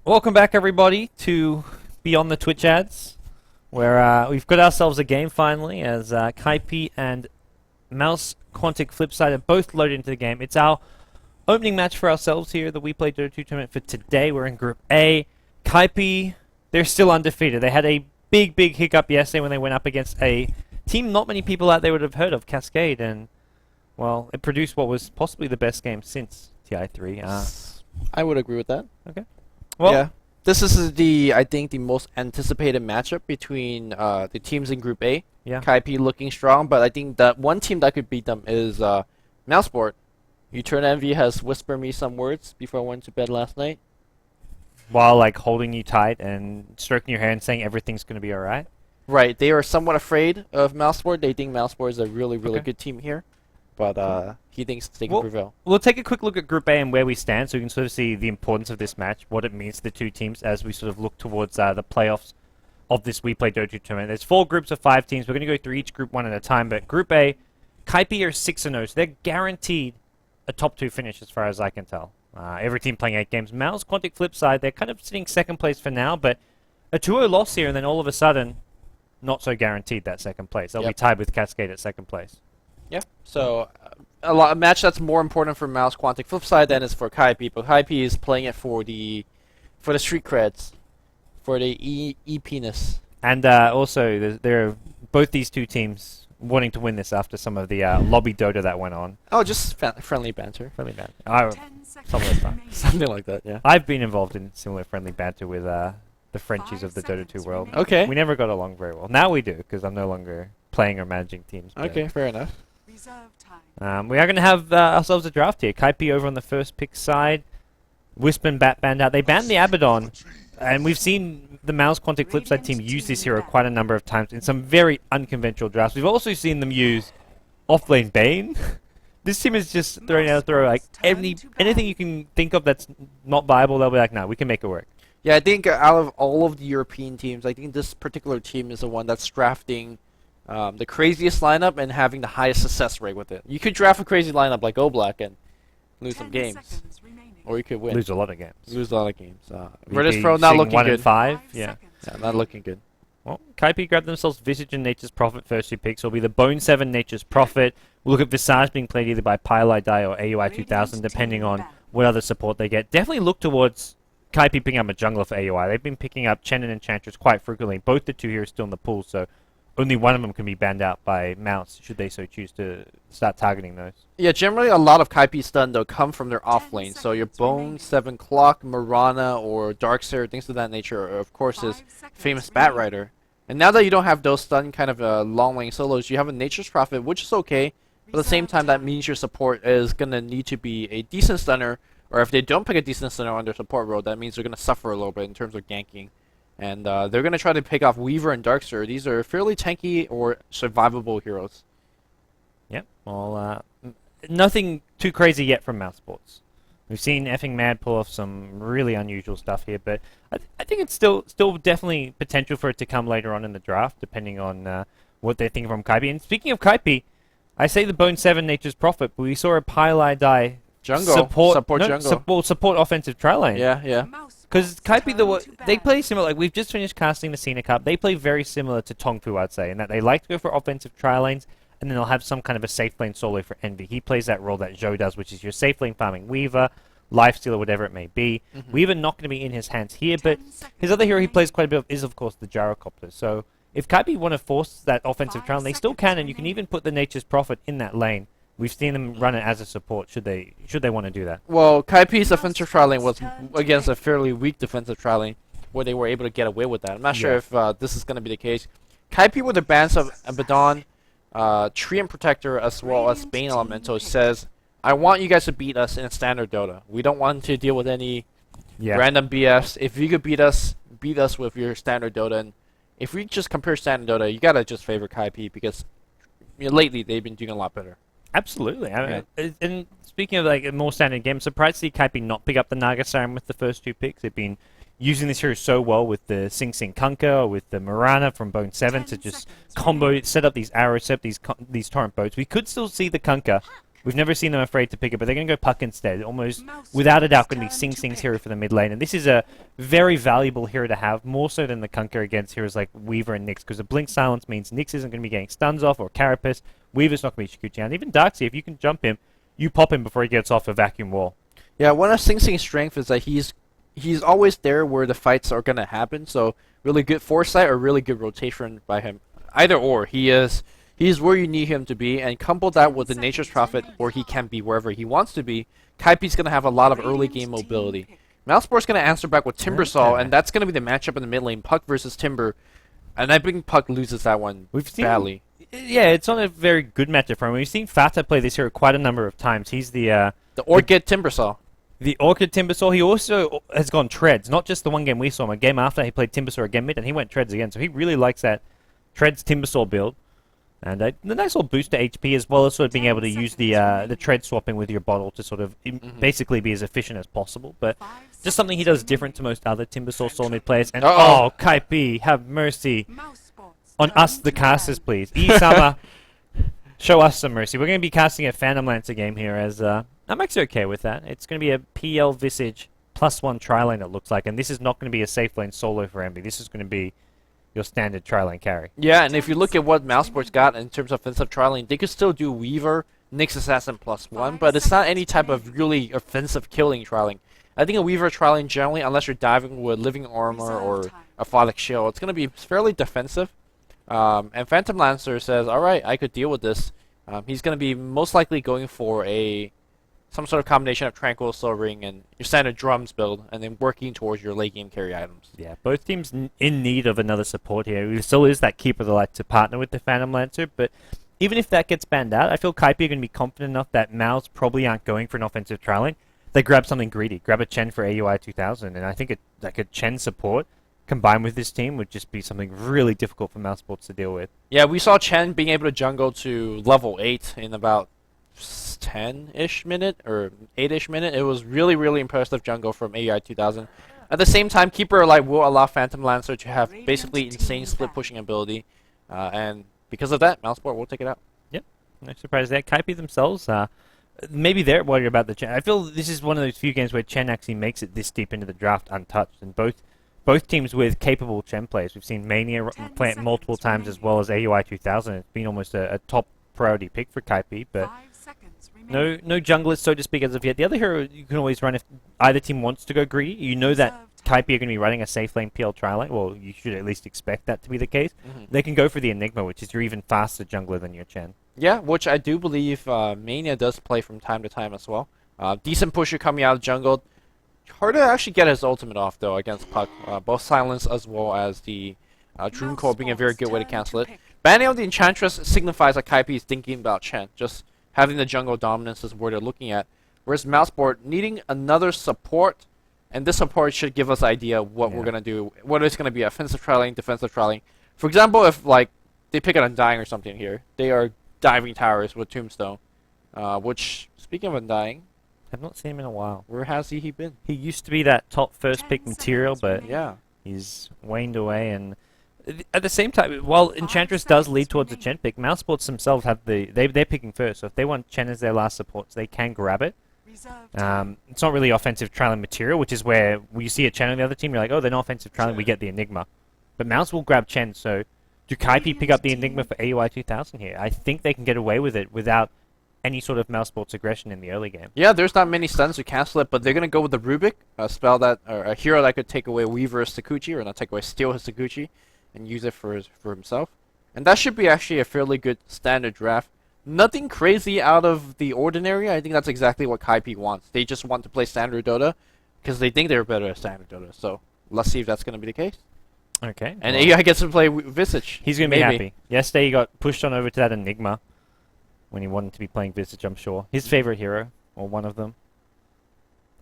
Welcome back, everybody, to Beyond the Twitch Ads, where we've got ourselves a game finally, as Kaipi and MouzQuanticFlip side are both loaded into the game. It's our opening match for ourselves here, the WePlay Dota 2 tournament for today. We're in Group A. Kaipi, they're still undefeated. They had a big hiccup yesterday when they went up against a team not many people out there would have heard of, Cascade, and, well, it produced what was possibly the best game since TI3. I would agree with that. Okay. Well, yeah, this is I think the most anticipated matchup between the teams in Group A. Yeah. Kaipi looking strong, but I think that one team that could beat them is MouzSport. Eternal Envy has whispered me some words before I went to bed last night. while like holding you tight and stroking your hair and saying everything's going to be alright? Right, they are somewhat afraid of MouzSport. They think MouzSport is a really good team here, but he thinks they can prevail. We'll take a quick look at Group A and where we stand, so we can sort of see the importance of this match, what it means to the two teams as we sort of look towards the playoffs of this WePlay Dota 2 tournament. There's 4 groups of 5 teams. We're going to go through each group one at a time, but Group A, Kaipi are 6-0, so they're guaranteed a top 2 finish as far as I can tell. Every team playing 8 games. MouzQuanticFlip side, they're kind of sitting second place for now, but a 2-0 loss here, and then all of a sudden, not so guaranteed that second place. They'll be tied with Cascade at second place. Yeah, so a match that's more important for MouzQuanticFlip side than is for Kaipi, but Kaipi is playing it for the street creds, for the EP-ness. And also, there are both these two teams wanting to win this after some of the lobby Dota that went on. Oh, just friendly banter. Friendly banter. Something like that, yeah. I've been involved in similar friendly banter with the Frenchies of the Dota 2 world. Okay. We never got along very well. Now we do, because I'm no longer playing or managing teams. Okay, fair enough. We are going to have ourselves a draft here. Kaipi over on the first pick side. Wisp and Bat banned out. They banned the Abaddon, and we've seen the MouzQuanticFlip side team use this hero quite a number of times in some very unconventional drafts. We've also seen them use offlane Bane. This team is just throwing out like anything you can think of that's not viable. They'll be like, no, we can make it work. Yeah, I think out of all of the European teams, I think this particular team is the one that's drafting the craziest lineup and having the highest success rate with it. You could draft a crazy lineup like Oblak and lose some games, or you could win. Lose a lot of games. Lose a lot of games. Virtus Pro not looking 1 good. and 5, yeah, not looking good. Well, Kaipi grabbed themselves Visage and Nature's Prophet first 2 picks. It'll be the Bone 7 Nature's Prophet. We'll look at Visage being played either by Pylai Dai or AUI 2000, depending on what other support they get. Definitely look towards Kaipi picking up a jungler for AUI. They've been picking up Chen and Enchantress quite frequently. Both the 2 heroes still in the pool, so only one of them can be banned out by Mouse, should they so choose to start targeting those. Yeah, generally a lot of Kaipi stun, though, come from their off-lane. So your Bone, 7 Clock, Mirana, or Darkseer, things of that nature, are, of course, is famous Batrider. And now that you don't have those stun kind of long-lane solos, you have a Nature's Prophet, which is okay. But at the same time, that means your support is going to need to be a decent stunner, or if they don't pick a decent stunner on their support role, that means they're going to suffer a little bit in terms of ganking. And they're going to try to pick off Weaver and Darkseer. These are fairly tanky or survivable heroes. Yep. Well, nothing too crazy yet from MouzSports. We've seen effing Mad pull off some really unusual stuff here, but I think it's still definitely potential for it to come later on in the draft, depending on what they're thinking from Kaipi. And speaking of Kaipi, I say the Bone 7 Nature's Prophet, but we saw a Pylai Dai support offensive tri lane. Yeah. Because Kaipi, they play similar. Like, we've just finished casting the Cena Cup. They play very similar to Tongfu, I'd say, in that they like to go for offensive tri lanes, and then they'll have some kind of a safe lane solo for Envy. He plays that role that Zhou does, which is your safe lane farming Weaver, Lifestealer, whatever it may be. Weaver not going to be in his hands here, but his other hero he plays quite a bit of is, of course, the Gyrocopter. So if Kaipi want to force that offensive tri lane, they still can, and you can even put the Nature's Prophet in that lane. We've seen them run it as a support, should they want to do that. Well, Kaipi's offensive tri lane was against a fairly weak defensive tri lane, where they were able to get away with that. I'm not sure if this is going to be the case. Kaipi with the bans of Abaddon, Treant Protector, as well as Bane Elemental, says, I want you guys to beat us in standard Dota. We don't want to deal with any random BS. If you could beat us with your standard Dota. And if we just compare standard Dota, you got to just favor Kaipi, because lately they've been doing a lot better. Absolutely. I mean, and speaking of like a more standard game, I'm surprised to see Kaipi not pick up the Naga Siren with the first 2 picks. They've been using this hero so well with the Sing Sing Kunkka, or with the Mirana from Bone 7 to just combo, set up these arrows, set up these torrent boats. We could still see the Kunkka We've never seen them afraid to pick it, but they're going to go Puck instead. Almost without a doubt going to be Sing Sing's hero for the mid lane. And this is a very valuable hero to have, more so than the Kunkka against heroes like Weaver and Nyx, because the Blink Silence means Nyx isn't going to be getting stuns off, or Carapace. Weaver's not going to be Shukuchi. And even Darkseid, if you can jump him, you pop him before he gets off a vacuum wall. Yeah, one of Sing Sing's strengths is that he's always there where the fights are going to happen, so really good foresight or really good rotation by him. Either or, he's where you need him to be, and couple that with the Nature's Prophet where he can be wherever he wants to be, Kaipi's going to have a lot of early game mobility. MouzSport's going to answer back with Timbersaw, and that's going to be the matchup in the mid lane, Puck versus Timber, and I think Puck loses that one badly. Yeah, it's not a very good matchup for him. We've seen Fata play this hero quite a number of times. He's the Orchid Timbersaw. The Orchid Timbersaw. He also has gone Treads, not just the one game we saw him. A game after, he played Timbersaw again mid, and he went Treads again. So he really likes that Treads Timbersaw build. And the nice little boost to HP, as well as sort of being able to use the Tread swapping with your bottle to sort of basically be as efficient as possible. But just something he does different to most other Timbersaw Soul mid players. And oh, Kaipi, have mercy on us, the casters, please. Isama, show us some mercy. We're going to be casting a Phantom Lancer game here, as I'm actually okay with that. It's going to be a PL Visage +1 tri-lane, it looks like, and this is not going to be a safe lane solo for Envy. This is going to be your standard tri-lane carry. Yeah, and if you look at what MouzSports got in terms of offensive tri-lane, they could still do Weaver, Nyx Assassin +1, but it's not any type of really offensive killing tri-lane. I think a Weaver tri-lane generally, unless you're diving with Living Armor or Aphotic Shield, it's going to be fairly defensive. And Phantom Lancer says, alright, I could deal with this. He's going to be most likely going for some sort of combination of Tranquil, Soul Ring, and your standard drums build, and then working towards your late game carry items. Yeah, both teams in need of another support here. There still is that Keeper of the Light to partner with the Phantom Lancer, but even if that gets banned out, I feel Kaipi are going to be confident enough that Mouz probably aren't going for an offensive tri-lane. They grab something greedy, grab a Chen for AUI 2000, and I think like a Chen support combined with this team would just be something really difficult for MouzSports to deal with. Yeah, we saw Chen being able to jungle to level 8 in about 10-ish minute or 8-ish minute. It was really, really impressive jungle from AUI 2000. At the same time, Keeper Light will allow Phantom Lancer to have basically insane split pushing ability, and because of that, MouzSport will take it out. Yep, no surprise there. Kaipi themselves, maybe they're worried about the Chen. I feel this is one of those few games where Chen actually makes it this deep into the draft untouched, and both teams with capable Chen players. We've seen Mania play it multiple times, as well as AUI 2000. It's been almost a top priority pick for Kaipi, but no junglers, so to speak, as of yet. The other hero you can always run if either team wants to go greedy. You know that Kaipi are going to be running a safe lane PL tri-lane. Well, you should at least expect that to be the case. They can go for the Enigma, which is your even faster jungler than your Chen. Yeah, which I do believe Mania does play from time to time as well. Decent pusher coming out of jungle. Hard to actually get his ultimate off, though, against Puck. Both Silence as well as the Dream Core being a very good way to cancel it. Banning of the Enchantress signifies that Kaipi is thinking about Chen. Just having the jungle dominance is where they're looking at. Whereas MouzSport needing another support, and this support should give us an idea of what we're going to do. Whether it's going to be offensive tri-lane, defensive tri-lane. For example, if like they pick an Undying or something here, they are diving towers with Tombstone. Which, speaking of Undying, I've not seen him in a while. where has he been? He used to be that top first pick material, but Yeah. he's waned away. And at the same time, while Enchantress does lead towards a Chen pick, MouzSports themselves have they're picking first. So if they want Chen as their last support, they can grab it. It's not really offensive tri-lane material, which is where you see a Chen on the other team, you're like, oh, they're not offensive tri-lane, we get the Enigma. But Mouz will grab Chen, so do Kaipi pick up the Enigma for AUI 2000 here? I think they can get away with it without any sort of MouzSports aggression in the early game. Yeah, there's not many stuns to cancel it, but they're gonna go with the Rubik, a spell that, or a hero that could take away Weaver's Sakuchi, or not take away, steal his Sakuchi, and use it for himself. And that should be actually a fairly good standard draft. Nothing crazy out of the ordinary. I think that's exactly what Kaipi wants. They just want to play standard Dota because they think they're better at standard Dota. So let's see if that's gonna be the case. Okay. And AI gets to play Visage. He's going to be happy. Yesterday he got pushed on over to that Enigma when he wanted to be playing Visage, I'm sure. His favorite hero, or one of them.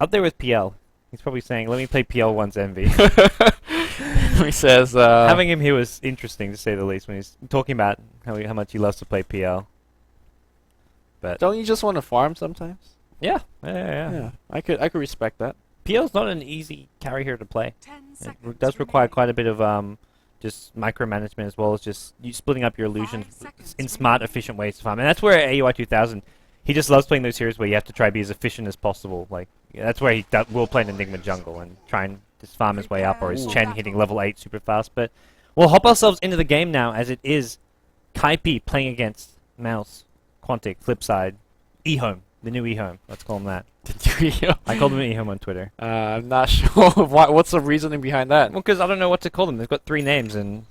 Up there with PL. He's probably saying, let me play PL once Envy. He says... Having him here was interesting, to say the least, when he's talking about how much he loves to play PL. But don't you just want to farm sometimes? Yeah. I could respect that. PL's not an easy carry hero to play. It does require quite a bit of just micromanagement, as well as just you splitting up your illusions in smart, efficient ways to farm. And that's where AUI 2000, he just loves playing those heroes where you have to try to be as efficient as possible. Like that's where he will play an Enigma jungle and try and just farm his way up, or his Chen hitting level 8 super fast. But we'll hop ourselves into the game now, as it is Kaipi playing against MouzQuanticFlip side, eHome, the new eHome. Let's call him that. I called him eHome on Twitter. I'm not sure what's the reasoning behind that. Well, because I don't know what to call them. They've got 3 names, and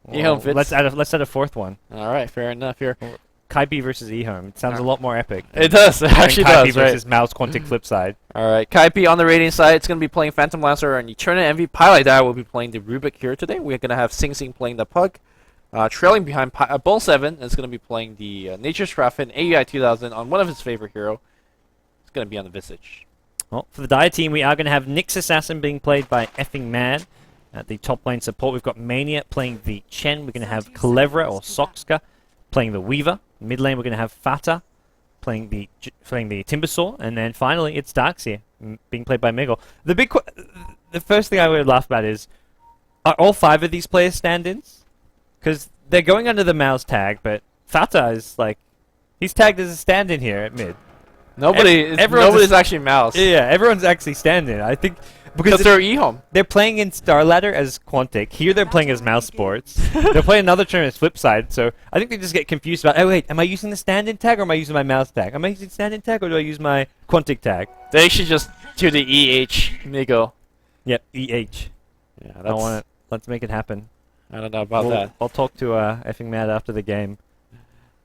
eHome fits. let's add a 4th one. All right, fair enough here. Kaipi versus eHome. It sounds a lot more epic. It does. It actually Kaipi does. Right. versus MouzQuanticFlip side. All right, Kaipi on the rating side. It's going to be playing Phantom Lancer, and Eternal MV Pilot will be playing the Rubik here today. We're going to have Sing Sing playing the Pug. Trailing behind Bone 7 is going to be playing the Nature's Traffic AEI 2000 on one of his favorite hero. It's going to be on the Visage. Well, for the Dire team, we are going to have Nyx Assassin being played by Effing Mad. At the top lane support, we've got Mania playing the Chen. We're going to have Kalevra or Soxka playing the Weaver. Mid lane, we're going to have Fata playing the Timbersaw. And then finally, it's Darkseer being played by Miguel. The first thing I would laugh about is, are all 5 of these players stand-ins? Because they're going under the Mouse tag, but Fata is like, he's tagged as a stand-in here at mid. Nobody's actually Mouse. Yeah, everyone's actually stand-in. I think because they're eHome. They're playing in Starladder as Quantic. Here they're playing as Mouse Sports. They're playing another tournament as Flip Side, so I think they just get confused about, oh wait, am I using the stand-in tag or am I using my Mouse tag? Am I using stand-in tag or do I use my Quantic tag? They should just do the EH Miguel. Yep, EH. Yeah, I want it. Let's make it happen. I don't know about that. I'll talk to Effing Mad after the game.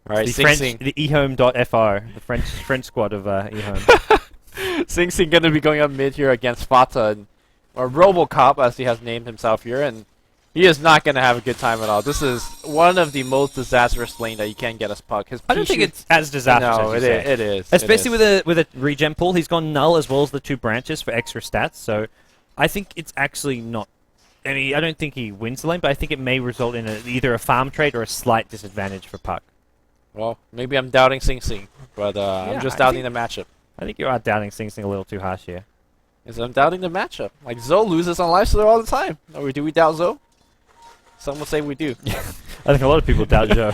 All right, the Sing Sing. The ehome.fr, the French squad of eHome. Sing Sing going to be going up mid here against Fata, or Robocop as he has named himself here, and he is not going to have a good time at all. This is one of the most disastrous lane that you can get as Puck. I don't think it's as disastrous as you say. It is. Especially with a regen pool. He's gone null as well as the 2 branches for extra stats, so I think it's actually not... I mean, I don't think he wins the lane, but I think it may result in either a farm trade or a slight disadvantage for Puck. Well, maybe I'm doubting Sing Sing, but I'm just doubting the matchup. I think you are doubting Sing Sing a little too harsh here. Yes, I'm doubting the matchup. Like, Zoe loses on Lifestealer all the time. Or do we doubt Zoe? Some will say we do. I think a lot of people doubt Joe.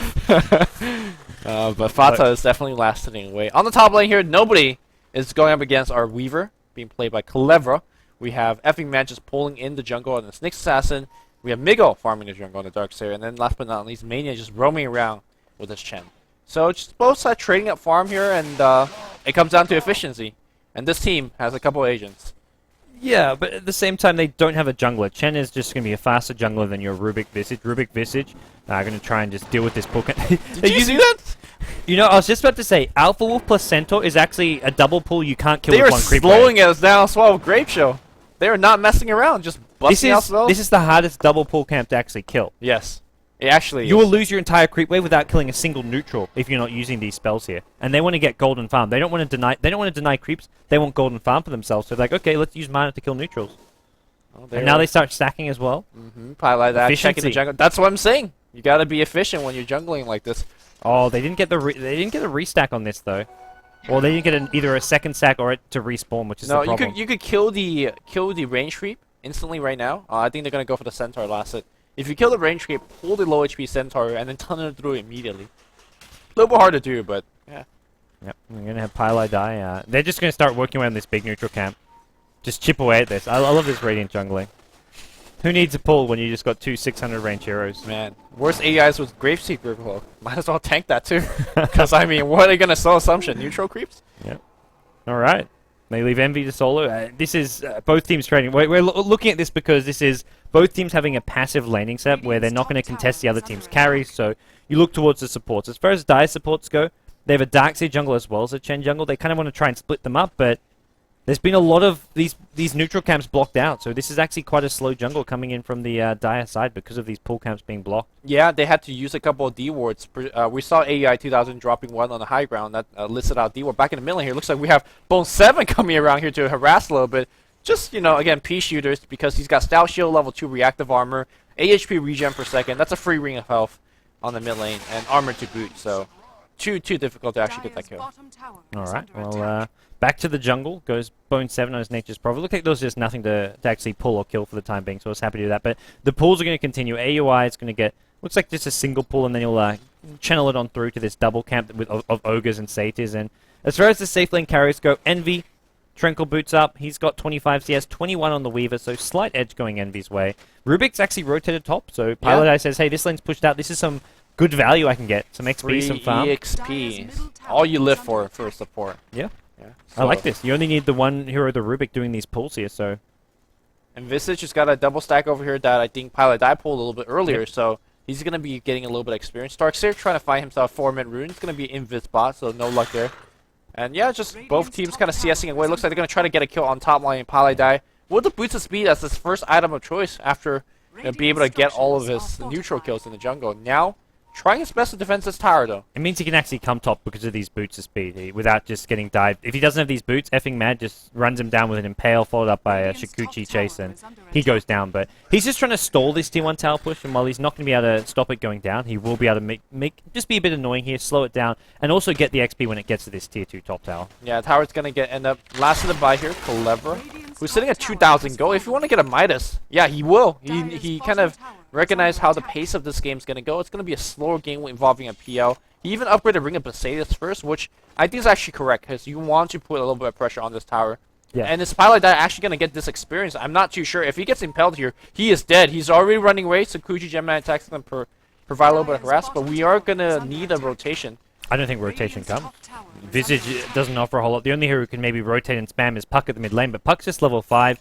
But Fata is definitely lasting away. On the top lane here, nobody is going up against our Weaver, being played by Kalevra. We have Effing Man just pulling in the jungle on the Nyx Assassin. We have Miguel farming the jungle on the Darkseer. And then last but not least, Mania just roaming around with his Chen. So just both sides trading up farm here, and it comes down to efficiency. And this team has a couple agents. Yeah, but at the same time, they don't have a jungler. Chen is just going to be a faster jungler than your Rubik Visage. Rubik Visage are going to try and just deal with this pull. Did you see that? You know, I was just about to say, Alpha Wolf plus Centaur is actually a double pull you can't kill with one creep wave. They are slowing us down as well with Grape Show. They are not messing around, just busting out spells. This is the hardest double pull camp to actually kill. Yes. It actually You will lose your entire creep wave without killing a single neutral if you're not using these spells here. And they want to get golden farm. They don't want to deny creeps. They want golden farm for themselves. So they're like, okay, let's use mana to kill neutrals. Oh, and now they start stacking as well. Highlight that. Checking the jungle. That's what I'm saying. You got to be efficient when you're jungling like this. Oh, they didn't get the restack on this though. Or they didn't get either a second stack or to respawn, which is the problem. You could kill the range creep instantly right now. I think they're gonna go for the Centaur last hit. If you kill the range creep, pull the low HP Centaur and then tunnel it through immediately. A little bit hard to do, but yeah. Yep, we're gonna have Pylai die. They're just gonna start working around this big neutral camp. Just chip away at this. I love this Radiant jungling. Who needs a pull when you just got 2 600 range heroes? Man, worst AIs with Graveseeker. Well, might as well tank that too. Because, I mean, what are they going to sell Assumption? Neutral creeps? Yep. Alright. They leave Envy to solo. This is both teams trading. We're looking at this because this is both teams having a passive laning set where they're not going to contest the other team's carries. So you look towards the supports. As far as Dire supports go, they have a Darkseid jungle as well as a Chen jungle. They kind of want to try and split them up, but there's been a lot of these neutral camps blocked out, so this is actually quite a slow jungle coming in from the Dire side because of these pull camps being blocked. Yeah, they had to use a couple of D-wards. We saw AEI 2000 dropping one on the high ground that listed out D-ward. Back in the middle here, looks like we have Bone 7 coming around here to harass a little bit. Just, you know, again, P-shooters, because he's got Stout Shield, level 2 reactive armor, AHP regen per second. That's a free ring of health on the mid lane, and armor to boot, so too difficult to actually get that kill. Alright, well, back to the jungle goes Bone 7 on his Nature's Prophet. Look like there was just nothing to actually pull or kill for the time being, so I was happy to do that. But the pulls are going to continue. AUI is going to get Looks like just a single pull, and then you'll channel it on through to this double camp of ogres and satyrs. And as far as the safe lane carries go, Envy, Trenkle boots up. He's got 25 CS, 21 on the Weaver, so slight edge going Envy's way. Rubik's actually rotated top, so Pilot Eye says, hey, this lane's pushed out. This is some good value I can get. Some XP, some farm. EXP. All you live for support. Yeah. Yeah. I like this. You only need the one hero, the Rubik, doing these pulls here, so... And Visage has got a double stack over here that I think Pilot Eye pulled a little bit earlier, so he's going to be getting a little bit of experience. Darkseer trying to find himself 4-minute rune. It's going to be Invis bot, so no luck there. And yeah, just both teams kind of CSing away. Looks like they're going to try to get a kill on top lane. Pilot Eye with the boots of speed as his first item of choice after being able to get all of his neutral kills in the jungle. Now, trying his best to defend this tower, though. It means he can actually come top because of these boots of speed without just getting dived. If he doesn't have these boots, effing Mad just runs him down with an Impale followed up by a Shikuchi chase, and he goes down. But he's just trying to stall this tier 1 tower push, and while he's not going to be able to stop it going down, he will be able to just be a bit annoying here, slow it down, and also get the XP when it gets to this tier 2 top tower. Yeah, tower's going to end up last of the buy here, Clever, who's sitting at 2,000 gold. If you want to get a Midas, yeah, he will. He kind of recognize how the pace of this game is going to go. It's going to be a slower game involving a PL. He even upgraded Ring of Mercedes first, which I think is actually correct, because you want to put a little bit of pressure on this tower. Yeah. And this Pilot Eye actually going to get this experience. I'm not too sure. If he gets impaled here, he is dead. He's already running away, so Kuji Gemini attacks going to provide a little bit of harass, but we are going to need a rotation. I don't think rotation comes. Visage doesn't offer a whole lot. The only hero who can maybe rotate and spam is Puck at the mid lane, but Puck's just level 5.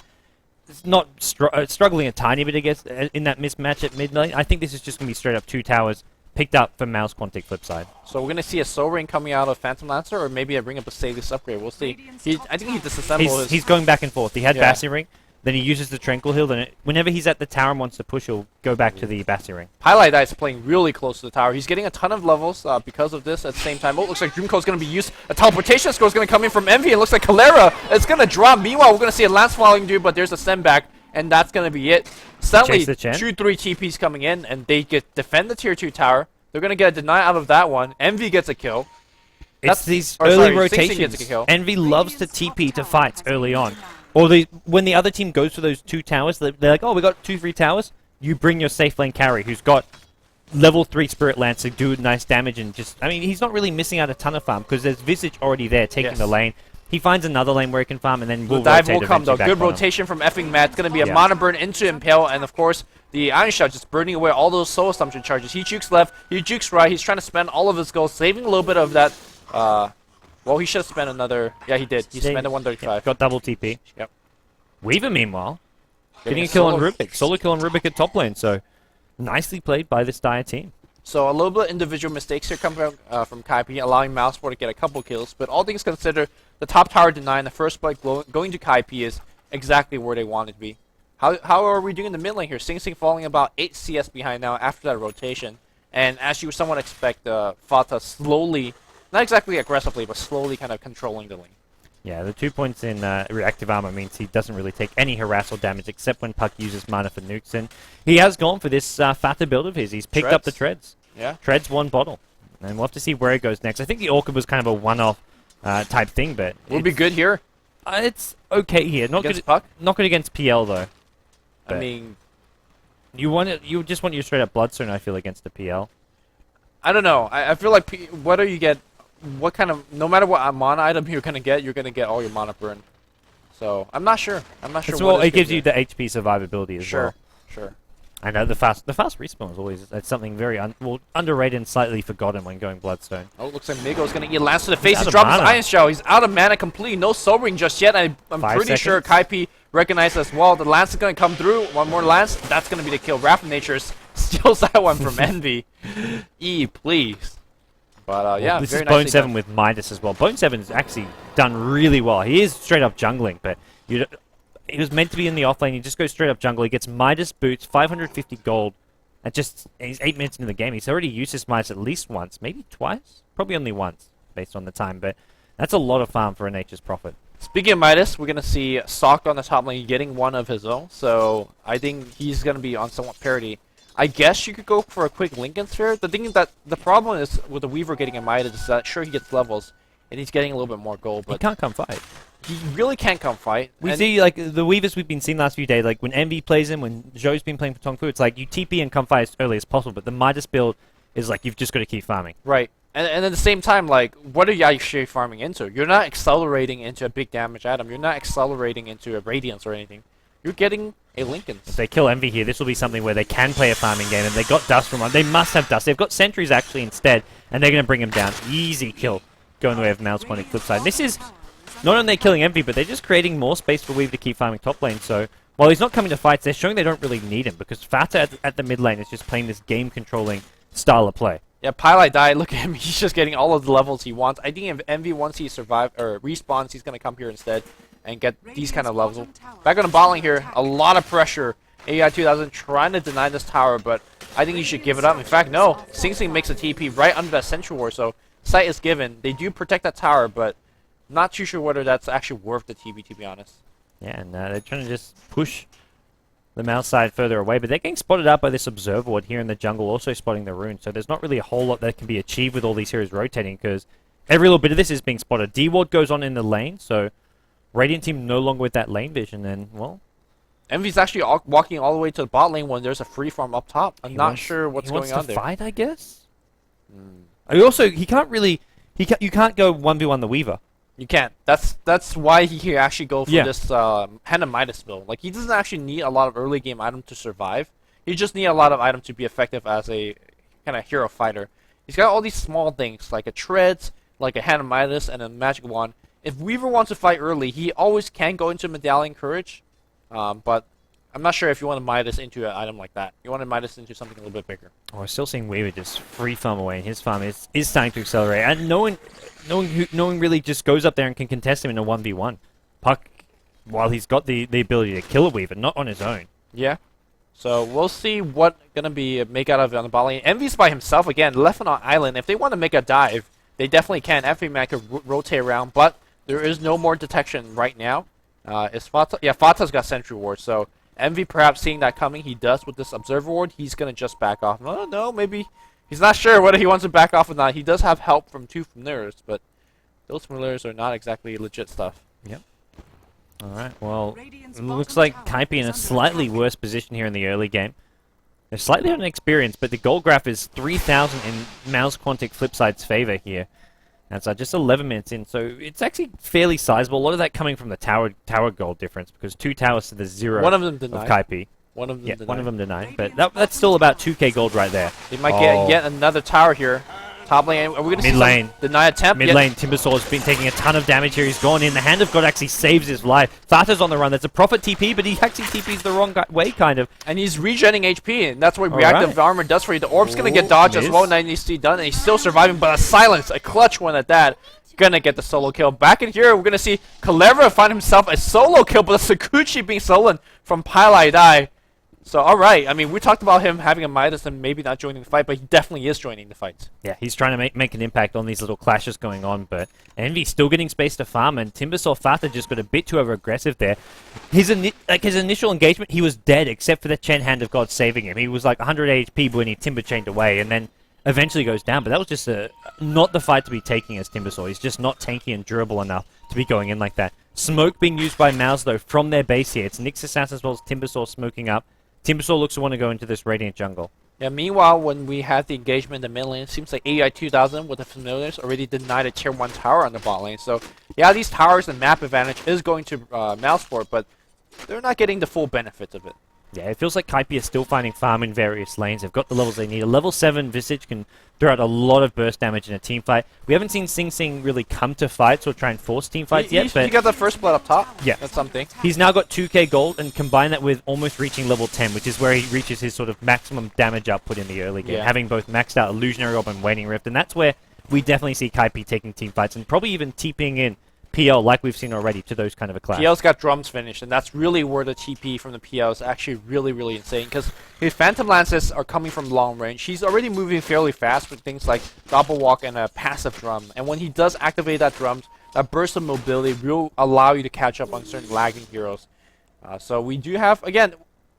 It's not struggling a tiny bit against in that mismatch at mid lane. I think this is just going to be straight up 2 towers picked up for MouzQuanticFlip side. So we're going to see a Soul Ring coming out of Phantom Lancer, or maybe a Ring of Mercedes upgrade. We'll see. I think he disassembled He's going back and forth. He had Bassi Ring, then he uses the Tranquil Hill, then whenever he's at the tower and wants to push, he'll go back to the Bassi Ring. Pilot Eye is playing really close to the tower. He's getting a ton of levels because of this at the same time. Oh, looks like Dreamcoat is going to be used. A teleportation score is going to come in from Envy, and looks like Calera is going to drop. Meanwhile, we're going to see a lance falling dude, but there's a send back. And that's going to be it. Suddenly, 2-3 TPs coming in, and they defend the tier 2 tower. They're going to get a deny out of that one. Envy gets a kill. It's these early rotations. Envy loves to TP to fights early on. Or when the other team goes for those 2 towers, they're like, oh, we got 2-3 towers. You bring your safe lane carry, who's got level 3 Spirit Lance to do nice damage. And just, I mean, he's not really missing out a ton of farm, because there's Visage already there taking the lane. He finds another lane where he can farm, and then the dive will come, though. Good rotation from effing Matt. It's going to be a Mana Burn into Impale, and of course, the Iron Shot just burning away all those Soul Assumption charges. He jukes left, he jukes right. He's trying to spend all of his gold, saving a little bit of that. Well, he should have spent another. Yeah, he did. He spent a 135. Got double TP. Yep. Weaver, meanwhile, getting a kill on Rubik. Solo kill on Rubik at top lane, so nicely played by this Dire team. So a little bit of individual mistakes here coming from Kaipi, allowing MouzQuantic to get a couple kills. But all things considered, the top tower denied, the first blood going to Kaipi is exactly where they want it to be. How are we doing in the mid lane here? Sing Sing falling about 8 CS behind now after that rotation. And as you would somewhat expect, Fata slowly, not exactly aggressively, but slowly kind of controlling the lane. Yeah, the 2 points in reactive armor means he doesn't really take any harass or damage except when Puck uses mana for nukes. And he has gone for this Fata build of his. He's picked up the Treads. Yeah. Treads 1 bottle. And we'll have to see where it goes next. I think the Orchid was kind of a one-off type thing, but... Would be good here. It's okay here. Not against good, Puck? Not good against PL, though. I mean... You just want your straight-up Bloodstone, I feel, against the PL. I don't know. I feel like whether you get... What kind of... No matter what mana item you're going to get all your mana burn. So, I'm not sure. Well, it gives you the HP survivability as well. Sure. I know the fast respawn is always something very underrated and slightly forgotten when going Bloodstone. Oh, looks like Migo's going to get lance to the face. He's dropping his Iron Shell. He's out of mana completely. No sobering just yet. I'm pretty sure Kaipi recognized as well. The lance is going to come through. One more lance. That's going to be the kill. Wrath of Nature steals that one from Envy. Please. But yeah, this is Bone 7 with Midas as well. Bone 7 has actually done really well. He is straight up jungling, but he was meant to be in the offlane. He just goes straight up jungle. He gets Midas boots, 550 gold, and he's 8 minutes into the game. He's already used his Midas at least once, maybe twice, probably only once based on the time. But that's a lot of farm for a Nature's Prophet. Speaking of Midas, we're gonna see Sock on the top lane getting one of his own. So I think he's gonna be on somewhat parity. I guess you could go for a quick Lincoln Sphere. The thing is that the problem is with the Weaver getting a Midas is that sure he gets levels and he's getting a little bit more gold, but he can't come fight. he really can't come fight. We see, like, the Weavers we've been seeing last few days, like, when Envy plays him, when Zhou's been playing for Tong Fu, it's like, you TP and come fight as early as possible, but the Midas build is like, you've just got to keep farming. Right. And at the same time, like, what are you actually farming into? You're not accelerating into a big damage item. You're not accelerating into a Radiance or anything. You're getting a Linken's. If they kill Envy here, this will be something where they can play a farming game, and they got Dust from one. They must have Dust. They've got Sentries, actually, instead, and they're going to bring him down. Easy kill going the way of MouzQuanticFlip side. This is not only killing Envy, but they're just creating more space for Weaver to keep farming top lane, so while he's not coming to fights, they're showing they don't really need him, because Fata at the mid lane is just playing this game-controlling style of play. Yeah, Pylai died. Look at him. He's just getting all of the levels he wants. I think if Envy, once he survives or respawns, he's going to come here instead and get these kind of levels. Back on the bot lane here, a lot of pressure. AI 2000 trying to deny this tower, but I think he should give it up. In fact, no. Sing Sing makes a TP right under that Sentry Ward, so sight is given. They do protect that tower, but not too sure whether that's actually worth the TP, to be honest. Yeah, and they're trying to just push the Mouse side further away, but they're getting spotted out by this Observer Ward here in the jungle, also spotting the rune, so there's not really a whole lot that can be achieved with all these heroes rotating, because every little bit of this is being spotted. D-Ward goes on in the lane, so Radiant team no longer with that lane vision, and, well... Envy's actually walking all the way to the bot lane when there's a free farm up top. I'm not sure what's going on there. He wants to fight, I guess? Also, he can't really... you can't go 1v1 the Weaver. You can't. That's why he can actually go for this Hand of Midas build. Like, he doesn't actually need a lot of early game items to survive. He just need a lot of items to be effective as a kind of hero fighter. He's got all these small things, like a Treads, like a Hand of Midas, and a Magic Wand. If Weaver wants to fight early, he always can go into Medallion Courage, but I'm not sure if you want to Midas into an item like that. You want to Midas into something a little bit bigger. Oh, we're still seeing Weaver just free farm away, and his farm is starting to accelerate. And no one really just goes up there and can contest him in a 1v1. Puck, while he's got the ability to kill a Weaver, not on his own. Yeah. So we'll see what gonna be make out of it on the bot lane. Envy's by himself again, left on an island. If they want to make a dive, they definitely can. Every man could rotate around, but there is no more detection right now. Is Fata? Yeah, Fata's got Sentry Ward, so Envy perhaps seeing that coming, he does with this Observer Ward. He's gonna just back off. Oh no, maybe he's not sure whether he wants to back off or not. He does have help from 2 familiars, but those familiars are not exactly legit stuff. Yep. All right. Well, it looks like Kaipi in a slightly worse position here in the early game. They're slightly unexperienced, but the goal graph is 3,000 in MouzQuanticFlip side's favor here. That's just 11 minutes in, so it's actually fairly sizable. A lot of that coming from the tower gold difference, because 2 towers to the 0 one of them denied. Of Kaipi. One of them denied. One of them denied, but that's still about 2k gold right there. They might get yet another tower here. Top lane, are we going to see mid lane deny attempt? Mid lane, Timbersaw's been taking a ton of damage here. He's gone in. The Hand of God actually saves his life. Thata's on the run. There's a Prophet TP, but he actually TP's the wrong way, kind of. And he's regenerating HP, and that's what Reactive Armor does for you. The Orb's going to get dodged as well, and that needs to be done, and he's still surviving, but a silence, a clutch one at that. Gonna get the solo kill. Back in here, we're gonna see Kalevra find himself a solo kill, but a Sakuchi being stolen from Pylai Dai. So, alright, I mean, we talked about him having a Midas and maybe not joining the fight, but he definitely is joining the fight. Yeah, he's trying to make an impact on these little clashes going on, but Envy's still getting space to farm, and Timbersaw Fata just got a bit too over-aggressive there. His initial engagement, he was dead, except for the Chen Hand of God saving him. He was like 100 HP when he Timber chained away, and then eventually goes down, but that was just not the fight to be taking as Timbersaw. He's just not tanky and durable enough to be going in like that. Smoke being used by Mouz, though, from their base here. It's Nyx Assassin as well as Timbersaw smoking up. Timbersaw looks to want to go into this Radiant jungle. Yeah, meanwhile, when we had the engagement in the mid lane, it seems like AI 2000 with the familiars already denied a tier 1 tower on the bot lane. So, yeah, these towers and map advantage is going to Mouz for it, but they're not getting the full benefits of it. Yeah, it feels like Kaipi is still finding farm in various lanes. They've got the levels they need. A level 7 Visage can throw out a lot of burst damage in a team fight. We haven't seen Sing Sing really come to fights or try and force team fights yet. But he got the first blood up top. Yeah. That's something. He's now got 2k gold, and combine that with almost reaching level 10, which is where he reaches his sort of maximum damage output in the early game, having both maxed out Illusionary Orb and Waning Rift. And that's where we definitely see Kaipi taking team fights and probably even TPing in PL, like we've seen already, to those kind of a class. PL's got drums finished, and that's really where the TP from the PL is actually really, really insane, because his Phantom Lances are coming from long range. He's already moving fairly fast with things like Double Walk and a passive drum, and when he does activate that drum, that burst of mobility will allow you to catch up on certain lagging heroes. So we do have, again,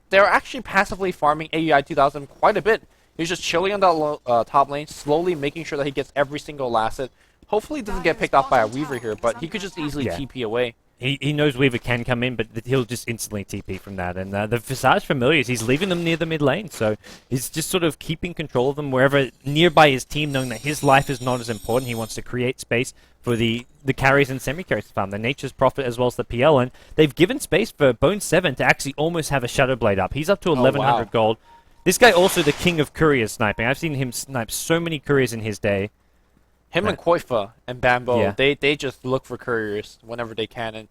they're actually passively farming AEI 2000 quite a bit. He's just chilling on that top lane, slowly making sure that he gets every single last hit. Hopefully he doesn't get picked off by a Weaver here, but he could just easily TP away. he knows Weaver can come in, but he'll just instantly TP from that. And the Visage Familiars, he's leaving them near the mid lane, so he's just sort of keeping control of them wherever nearby his team, knowing that his life is not as important. He wants to create space for the carries and semi-carries to farm, the Nature's Prophet as well as the PL, and they've given space for Bone 7 to actually almost have a Shadow Blade up. He's up to 1100 gold. This guy also the king of couriers sniping. I've seen him snipe so many couriers in his day. Him and Koifa and Bambo, Yeah. they just look for couriers whenever they can. And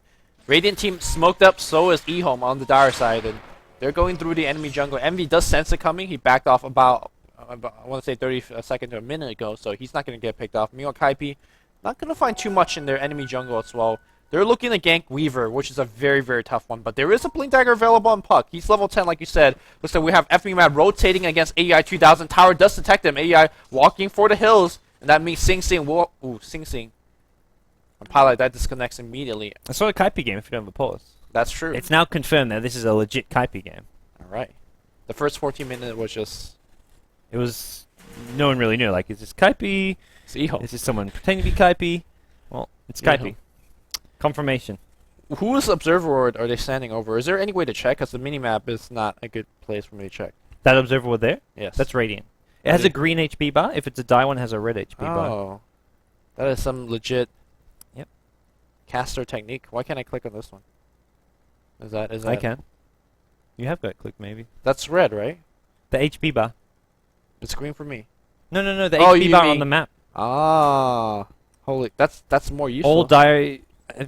Radiant team smoked up, so is eHome on the Dire side, and they're going through the enemy jungle. Envy does sense it coming. He backed off about I want to say 30 seconds to a minute ago, so he's not going to get picked off. Meanwhile, Kaipi not going to find too much in their enemy jungle as well. They're looking to gank Weaver, which is a very, very tough one. But there is a Blink Dagger available on Puck. He's level 10, like you said. Looks like we have FB Mad rotating against AEI 2000. Tower does detect him. AEI walking for the hills. And that means Sing Sing will... Ooh, Sing Sing. And Pilot, that disconnects immediately. It's not a Kaipi game if you don't have a pause. That's true. It's now confirmed that this is a legit Kaipi game. Alright. The first 14 minutes was just... It was... No one really knew. Like, is this Kaipi? It's eHome. Is this someone pretending to be Kaipi? Well, it's Kaipi. Confirmation. Whose observer ward are they standing over? Is there any way to check? Because the minimap is not a good place for me to check. That observer ward there? Yes. That's Radiant. It has a green HP bar. If it's a die one, it has a red HP bar. Oh. That is some legit... Yep. Caster technique. Why can't I click on this one? Is that... I can. You have got click maybe. That's red, right? The HP bar. It's green for me. No, the Oh, HP you bar mean- on the map. Ah. Holy... That's more useful. All die... I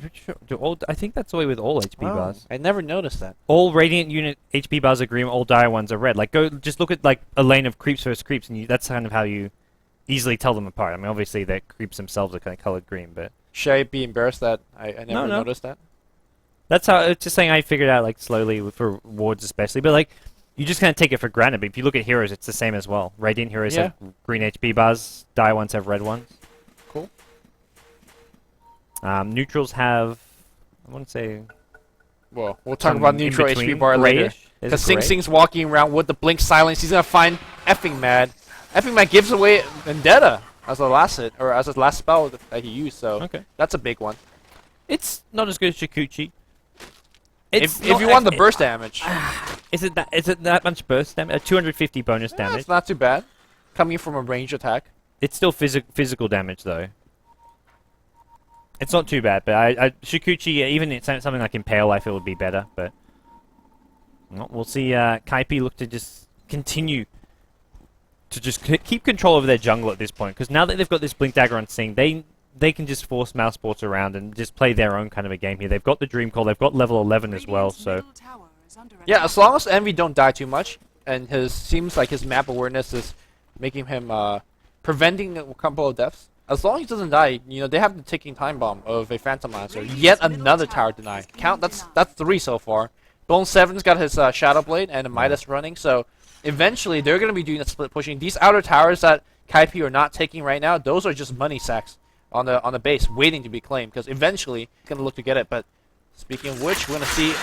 think that's the way with all HP Oh, bars. I never noticed that. All Radiant unit HP bars are green, all dire ones are red. Like, just look at like a lane of creeps versus creeps, and that's kind of how you easily tell them apart. I mean, obviously the creeps themselves are kind of colored green, but Should I be embarrassed that I never No. noticed that? that's how. It's just saying I figured out like slowly for wards especially, but like you just kind of take it for granted. But if you look at heroes, it's the same as well. Radiant heroes have green HP bars, dire ones have red ones. Cool. Neutrals have, I want to say, Well, we'll talk some about in neutral between. HP bar later. Grayish. Is it Because Sing gray? Sing's walking around with the blink silence. He's gonna find effing mad. Effing mad gives away Vendetta as a last hit, or as his last spell that he used. So Okay. that's a big one. It's not as good as Shikuchi. If you want the burst damage, Is it that much burst damage? 250 bonus damage. it's not too bad. Coming from a range attack. It's still physical damage though. It's not too bad, but Shikuchi, even it's something like Impale, I feel would be better. But well, we'll see. Kaipi look to just continue to just keep control over their jungle at this point, because now that they've got this Blink Dagger on Sing, they can just force mouse sports around and just play their own kind of a game here. They've got the Dream Call, they've got level 11 as well, so Yeah, as long as Envy don't die too much, and seems like his map awareness is making him preventing a couple of deaths. As long as he doesn't die, they have the ticking time bomb of a Phantom Lancer. Yet another tower deny. Count that's 3 so far. Bone 7's got his Shadow Blade and a Midas running, so eventually they're gonna be doing the split pushing. These outer towers that Kaipi are not taking right now, those are just money sacks on the base, waiting to be claimed, because eventually he's gonna look to get it. But speaking of which, we're gonna see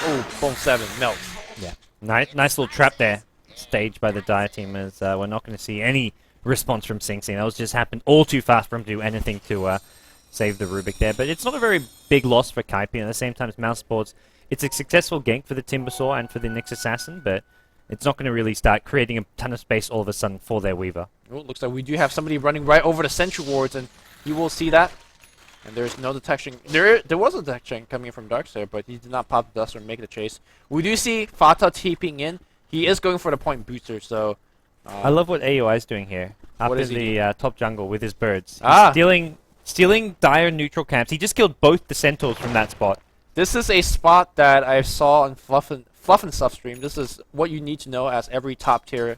Bone 7 melt. yeah, nice little trap there, staged by the Dire team, as we're not going to see any response from Sing Sing. That was just happened all too fast for him to do anything to save the Rubik there. But it's not a very big loss for Kaipi. At the same time, Mouse Sports, it's a successful gank for the Timbersaw and for the Nyx Assassin, but it's not going to really start creating a ton of space all of a sudden for their Weaver. Oh, looks like we do have somebody running right over the Sentry Wards, and you will see that. And there's no detection. There was a detection coming from Darkseer, but he did not pop the dust or make the chase. We do see Fata TPing in. He is going for the point booster, so... I love what AUI is doing here. Up What in is he the top jungle with his birds. Ah. He's stealing Dire neutral camps. He just killed both the Centaurs from that spot. This is a spot that I saw on Fluff and Stuff stream. This is what you need to know as every top tier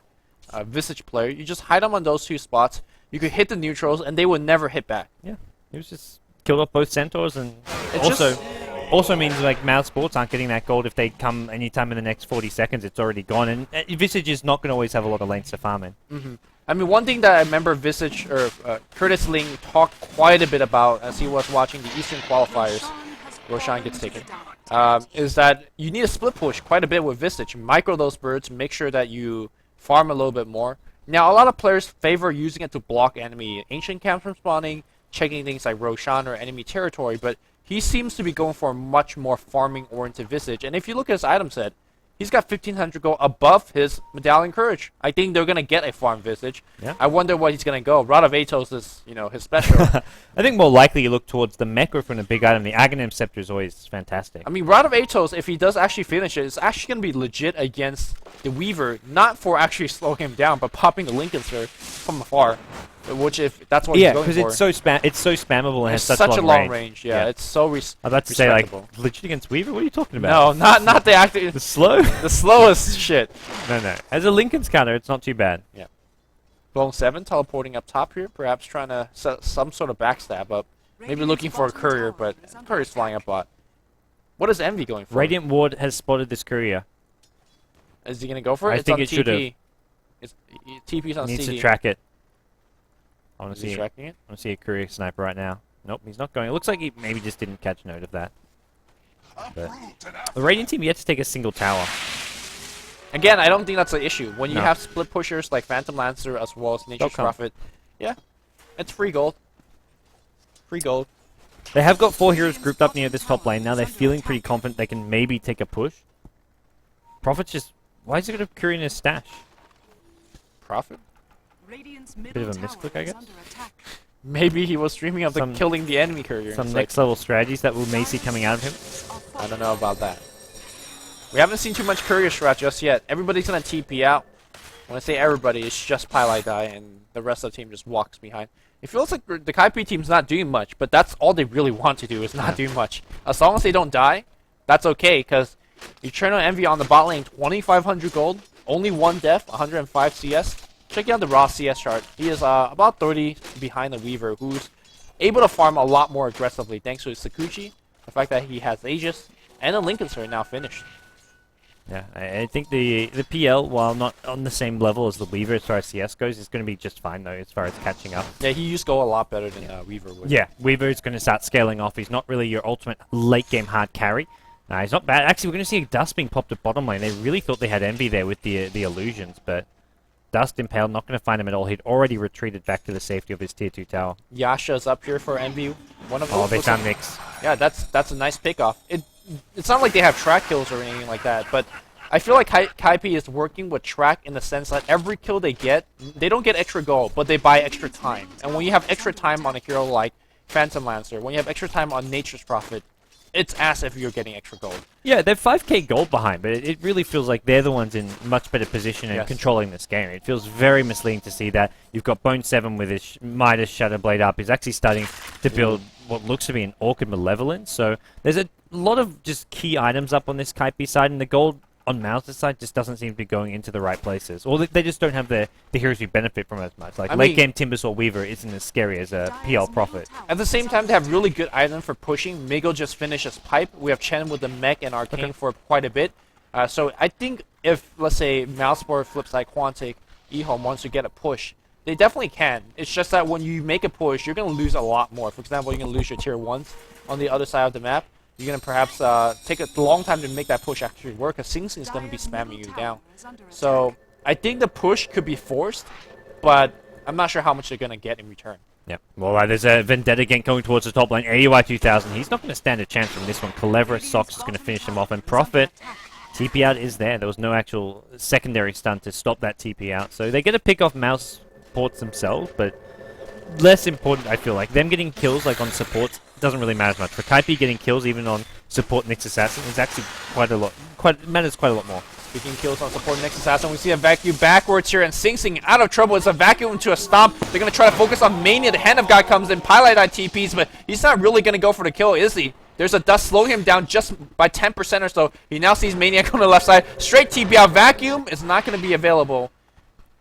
Visage player. You just hide them on those 2 spots. You could hit the neutrals, and they would never hit back. Yeah, he was just killed off both Centaurs, and It also means like Mouse Sports aren't getting that gold if they come anytime in the next 40 seconds. It's already gone, and Visage is not going to always have a lot of lanes to farm in. I mean, one thing that I remember Visage or Curtis Ling talked quite a bit about as he was watching the Eastern qualifiers, Roshan gets taken, is that you need a split push quite a bit with Visage. Micro those birds, make sure that you farm a little bit more. Now, a lot of players favor using it to block enemy ancient camps from spawning, checking things like Roshan or enemy territory, but he seems to be going for a much more farming-oriented visage. And if you look at his item set, he's got 1,500 gold above his Medallion Courage. I think they're going to get a farm visage. Yeah. I wonder what he's going to go. Rod of Atos is, his special. I think more likely you look towards the Mecha from a big item. The Aghanim Scepter is always fantastic. I mean, Rod of Atos, if he does actually finish it, it's actually going to be legit against the Weaver, not for actually slowing him down, but popping the Lincoln Sphere from afar. Which, if that's what he's going for. Yeah, because it's so spammable and has such such a long range. Yeah, it's so I'm about to say, like, legit against Weaver? What are you talking about? No, not the active. The slow? The slowest shit. No. As a Lincoln's counter, it's not too bad. Yeah. Blown 7 teleporting up top here, perhaps trying to set some sort of backstab up. Maybe looking for a courier, but courier's flying up bot. What is Envy going for? Radiant Ward has spotted this courier. Is he going to go for it? I think it's it should have. TP's on He needs CD. to track it. I want Is to he see. I tracking it? want to see a courier sniper right now. Nope, he's not going. It looks like he maybe just didn't catch note of that. But the Radiant team yet to take a single tower. Again, I don't think that's an issue. When you No. have split pushers like Phantom Lancer as well as Nature's come. Prophet, yeah, it's free gold. Free gold. They have got 4 heroes grouped up near this top lane. Now they're feeling pretty confident they can maybe take a push. Prophet's just... Why is he got a courier in his stash? Prophet? Bit of a misclick, I guess. Maybe he was dreaming of Some- killing the enemy courier. Some It's next level strategies that we may see coming out of him. I don't know about that. We haven't seen too much courier strat just yet. Everybody's gonna TP out. When I say everybody, it's just Pylai and the rest of the team just walks behind. It feels like the Kaipi team's not doing much, but that's all they really want to do is not do much. As long as they don't die, that's okay, because Eternal Envy on the bot lane, 2,500 gold, only 1 death, 105 CS. Check out the raw CS chart. He is about 30 behind the Weaver, who's able to farm a lot more aggressively thanks to his Sakuchi, the fact that he has Aegis, and the Lincolns are now finished. Yeah, I think the PL, while not on the same level as the Weaver as far as CS goes, is going to be just fine, though, as far as catching up. Yeah, he used Go a lot better than Weaver would. Yeah, Weaver is going to start scaling off. He's not really your ultimate late-game hard carry. He's not bad. Actually, we're going to see a Dust being popped at bottom lane. They really thought they had Envy there with the illusions, but Dust Impaled, not going to find him at all. He'd already retreated back to the safety of his tier 2 tower. Yasha's up here for Envy. One of Oh, those they looks found like- Nyx. Yeah, that's a nice pickoff. It's not like they have track kills or anything like that, but I feel like Kaipi is working with track in the sense that every kill they get, they don't get extra gold, but they buy extra time. And when you have extra time on a hero like Phantom Lancer, when you have extra time on Nature's Prophet, it's as if you're getting extra gold. Yeah, they're 5k gold behind, but it really feels like they're the ones in much better position and Yes. controlling this game. It feels very misleading to see that. You've got Bone 7 with his Midas Shadow Blade up. He's actually starting to build what looks to be an Orchid Malevolence. So there's a lot of just key items up on this Kaipi side, and the gold on Mouse's side just doesn't seem to be going into the right places. Or they just don't have the heroes who benefit from it as much. Like late game Timbersaw Weaver isn't as scary as a PL Prophet. At the same time, they have really good items for pushing. Miguel just finished his pipe. We have Chen with the mech and Arcane for quite a bit. So I think if, let's say, Mouseboard flips like Quantic, eHome wants to get a push, they definitely can. It's just that when you make a push, you're going to lose a lot more. For example, you're going to lose your tier 1s on the other side of the map. You're going to perhaps take a long time to make that push actually work, because Sing Sing is going to be spamming you down. So I think the push could be forced, but I'm not sure how much they're going to get in return. Yep. Well, there's a Vendetta gank going towards the top lane. AUI 2000. He's not going to stand a chance from this one. Clever Sox is going to finish him off, and Prophet. TP out is there. There was no actual secondary stun to stop that TP out. So they get to pick off Mouse ports themselves, but less important, I feel like. Them getting kills like on supports doesn't really matter as much. For Kaipi getting kills even on support Nyx Assassin is actually matters quite a lot more. Speaking kills on support next assassin, we see a vacuum backwards here, and Sing Sing out of trouble. It's a vacuum to a stomp. They're going to try to focus on Mania. The Hand of God comes in, Pylai TPs, but he's not really going to go for the kill, is he? There's a dust slowing him down just by 10% or so. He now sees Maniac on the left side. Straight TP out. Vacuum is not going to be available.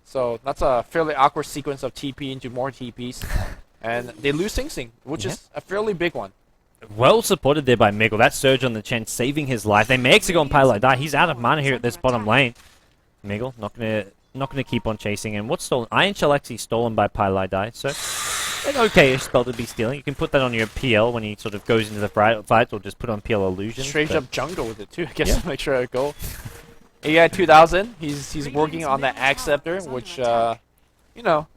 So that's a fairly awkward sequence of TP into more TPs. And they lose Sing Sing, which is a fairly big one. Well supported there by Miguel. That surge on the Chen saving his life. They may exit on Pylai die. He's out of mana here at this bottom lane. Miguel not gonna keep on chasing. And what's stolen? Iron Shell actually stolen by Pylai die. So an okay-ish spell to be stealing. You can put that on your PL when he sort of goes into the fight, or just put on PL illusion. Strange up jungle with it too, I guess, to make sure I go. AI 2000, he's working on the Axe Scepter, which, you know,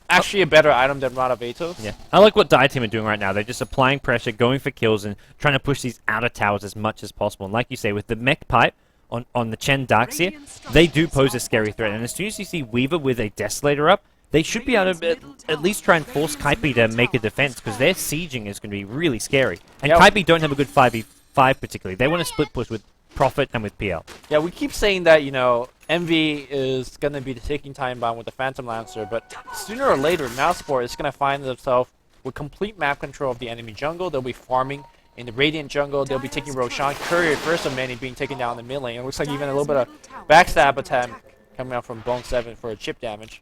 actually a better item than Rod of Atos. Yeah, I like what Dire Team are doing right now. They're just applying pressure, going for kills, and trying to push these outer towers as much as possible. And like you say, with the mech pipe on the Chen Darkseer, they do pose a scary threat. And as soon as you see Weaver with a Desolator up, they should be able to at least try and force Kaipi to make a defense, because their sieging is going to be really scary. And Kaipi don't have a good 5v5 particularly. They want to split push with Prophet and with PL. Yeah, we keep saying that, you know, Envy is going to be the ticking time bomb with the Phantom Lancer, but sooner or later, Mousequart is going to find themselves with complete map control of the enemy jungle. They'll be farming in the Radiant jungle. They'll be taking Roshan. Courier, first of many, being taken down in the mid lane. It looks like even a little bit of backstab attempt coming out from Bone 7 for a chip damage.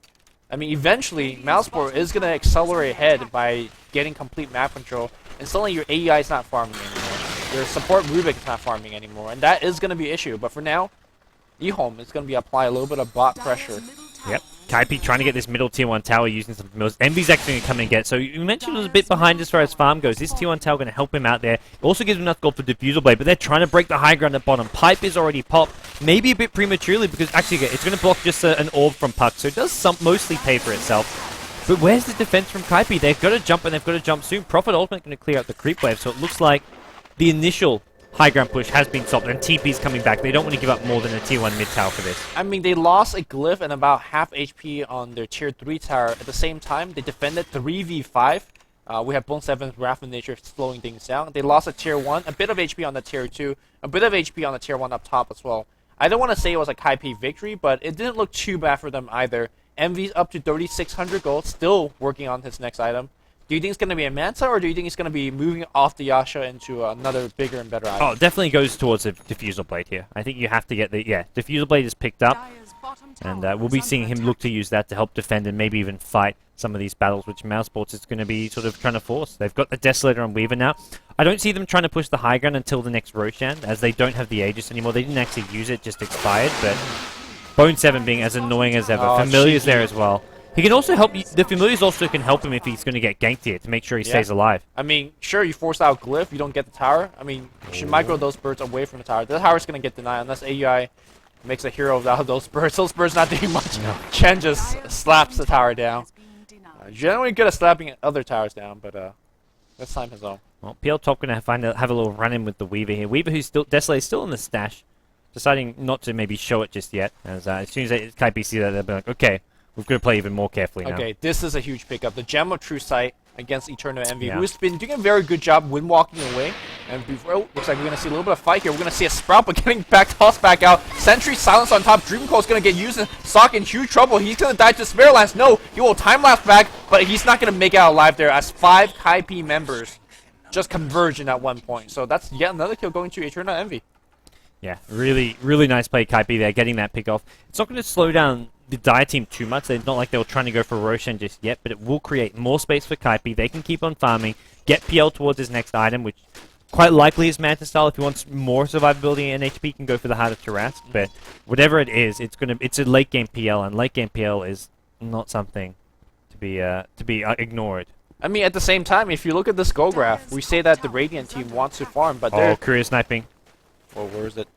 I mean, eventually, Mousequart is going to accelerate ahead by getting complete map control, and suddenly your AEI is not farming anymore. Your support Rubik is not farming anymore, and that is going to be an issue. But for now, eHome is going to be apply a little bit of bot pressure. Yep. Kaipi trying to get this middle tier 1 tower using some mills. Envy's actually going to come and get. So you mentioned it was a bit behind as far as farm goes. This tier 1 tower going to help him out there. It also gives him enough gold for Diffusal Blade, but they're trying to break the high ground at bottom. Pipe is already popped, maybe a bit prematurely, because actually it's going to block just an orb from Puck, so it does mostly pay for itself. But where's the defense from Kaipi? They've got to jump, and they've got to jump soon. Prophet ultimately going to clear out the creep wave, so it looks like the initial high ground push has been stopped, and TP's coming back. They don't want to give up more than a tier 1 mid tower for this. I mean, they lost a glyph and about half HP on their tier 3 tower. At the same time, they defended 3v5. We have Bone 7's Wrath of Nature slowing things down. They lost a tier 1, a bit of HP on the tier 2, a bit of HP on the tier 1 up top as well. I don't want to say it was a Kaipi victory, but it didn't look too bad for them either. Envy's up to 3,600 gold, still working on his next item. Do you think it's going to be a Manta, or do you think it's going to be moving off the Yasha into another bigger and better item? Oh, it definitely goes towards a Diffusal Blade here. I think you have to get the... Yeah, Diffusal Blade is picked up, and we'll be seeing him look to use that to help defend and maybe even fight some of these battles, which Mousesports is going to be sort of trying to force. They've got the Desolator on Weaver now. I don't see them trying to push the high ground until the next Roshan, as they don't have the Aegis anymore. They didn't actually use it, just expired, but Bone 7 being as annoying as ever. Familiar's there as well. He can also help... The Familiars also can help him if he's going to get ganked here to make sure he stays alive. I mean, sure, you force out Glyph, you don't get the tower. I mean, you should micro those birds away from the tower. The tower's going to get denied unless AUI makes a hero out of those birds. Those birds not doing much. No. Chen just slaps the tower down. Generally good at slapping other towers down, but this time his own. Well, PL Top going to have a little run-in with the Weaver here. Weaver, who's still... Desolator is still in the stash, deciding not to maybe show it just yet. As soon as Kaipi see that, they'll be like, okay, we've got to play even more carefully now. Okay, this is a huge pickup. The Gem of True Sight against Eternal Envy, who's been doing a very good job when walking away. And before, looks like we're going to see a little bit of fight here. We're going to see a Sprout, but getting tossed back out. Sentry silence on top. Dreamcoat is going to get used, and Sock in huge trouble. He's going to die to Spare Lance. No, he will time-lapse back, but he's not going to make it out alive there, as 5 Kaipi members just converging at one point. So that's yet another kill going to Eternal Envy. Yeah, really, really nice play, Kaipi there, getting that pick off. It's not going to slow down the Dire team too much. It's not like they were trying to go for Roshan just yet, but it will create more space for Kaipi. They can keep on farming, get PL towards his next item, which quite likely is Manta style. If he wants more survivability and HP, he can go for the Heart of Tarrasque. But whatever it is, it's a late game PL, and late game PL is not something to be ignored. I mean, at the same time, if you look at this goal graph, we say that the Radiant team wants to farm, but they're... Oh, Courier sniping. Oh, where is it?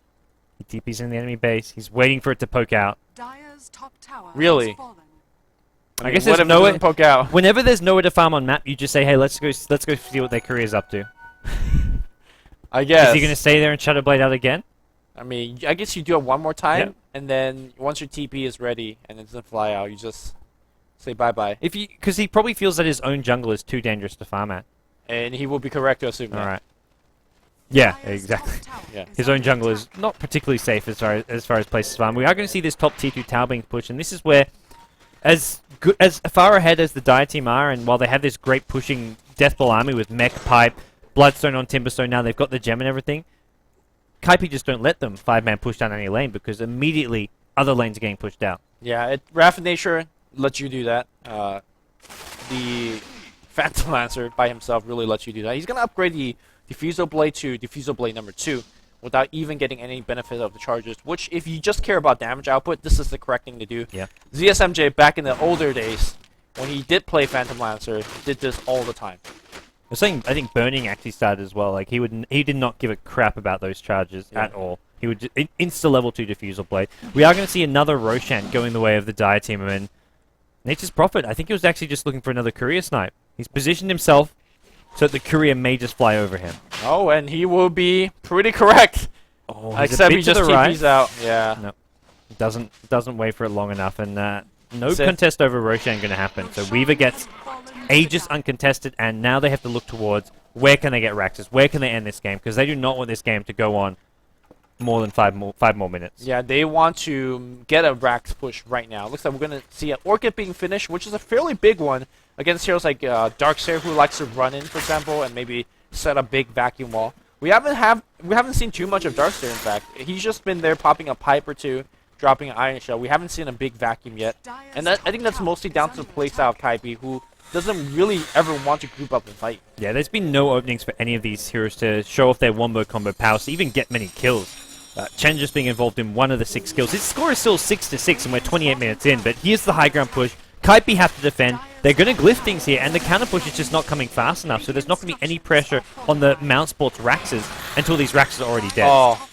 He TP's in the enemy base. He's waiting for it to poke out. Really? I guess there's nowhere poke out. Whenever there's nowhere to farm on map, you just say, "Hey, let's go see what their Courier's up to." I guess. Is he gonna stay there and Shadow Blade out again? I mean, I guess you do it one more time, and then once your TP is ready and it doesn't fly out, you just say bye-bye. Because he probably feels that his own jungle is too dangerous to farm at. And he will be correct to assume that. All right. Yeah, exactly. Yeah. His own jungle is not particularly safe as far as places farm. We are going to see this top tier 2 tower being pushed, and this is where, as far ahead as the Dire team are, and while they have this great pushing Deathball army with Mech, Pipe, Bloodstone on Timberstone, now they've got the gem and everything, Kaipi just don't let them 5-man push down any lane, because immediately other lanes are getting pushed out. Yeah, Wrath of Nature lets you do that. The Phantom Lancer by himself really lets you do that. He's going to upgrade the Diffusal Blade to Diffusal Blade number 2 without even getting any benefit of the charges, which if you just care about damage output, this is the correct thing to do. Yeah. ZSMJ back in the older days, when he did play Phantom Lancer, did this all the time. I think Burning actually started as well. Like he did not give a crap about those charges at all. He would insta level 2 Diffusal Blade. We are going to see another Roshan going the way of the Dire team, and Nature's Prophet, I think he was actually just looking for another courier snipe. He's positioned himself so that the courier may just fly over him. Oh, and he will be pretty correct. Oh, except he just TP's out. Yeah. No, doesn't wait for it long enough, and no contest over Roshan going to happen. So Weaver gets Aegis uncontested, and now they have to look towards where can they get Raxus, where can they end this game, because they do not want this game to go on more than five more minutes. Yeah, they want to get a Rax push right now. Looks like we're going to see an Orchid being finished, which is a fairly big one against heroes like Darkseer, who likes to run in, for example, and maybe set a big vacuum wall. We haven't seen too much of Darkseer, in fact. He's just been there popping a pipe or two, dropping an Iron Shell. We haven't seen a big vacuum yet. And I think that's mostly down to the playstyle of Kaipi, who doesn't really ever want to group up and fight. Yeah, there's been no openings for any of these heroes to show off their wombo combo powers, to even get many kills. Chen just being involved in 1 of the 6 kills. His score is still 6-6, and we're 28 minutes in, but here's the high ground push. Kaipi have to defend. They're going to glyph things here, and the counter push is just not coming fast enough, so there's not going to be any pressure on the Mount Sports Raxes until these Raxes are already dead. Oh,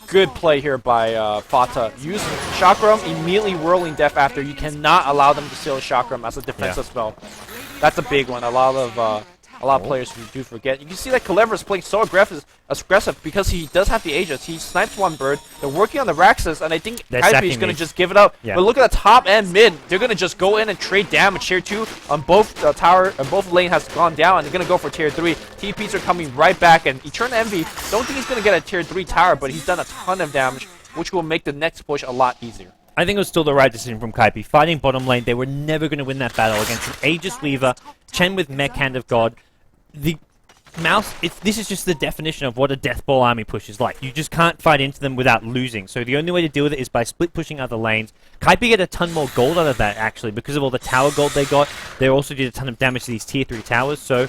good play here by Fata. Use Chakram, immediately whirling Death after. You cannot allow them to steal Chakram as a defensive spell. That's a big one. A lot of players do forget. You can see that Clever is playing so aggressive because he does have the Aegis. He snipes one bird. They're working on the Raxus, and I think Kaipi is going to just give it up. Yeah. But look at the top and mid. They're going to just go in and trade damage. Tier 2 on both tower and both lane has gone down, and they're going to go for Tier 3. TPs are coming right back, and Eternal Envy, don't think he's going to get a Tier 3 tower, but he's done a ton of damage, which will make the next push a lot easier. I think it was still the right decision from Kaipi. Fighting bottom lane, they were never going to win that battle against an Aegis Weaver, Chen with Mech Hand of God. The Mouse, this is just the definition of what a Death Ball army push is like. You just can't fight into them without losing. So the only way to deal with it is by split pushing other lanes. Kaipi get a ton more gold out of that, actually, because of all the tower gold they got. They also did a ton of damage to these tier 3 towers. So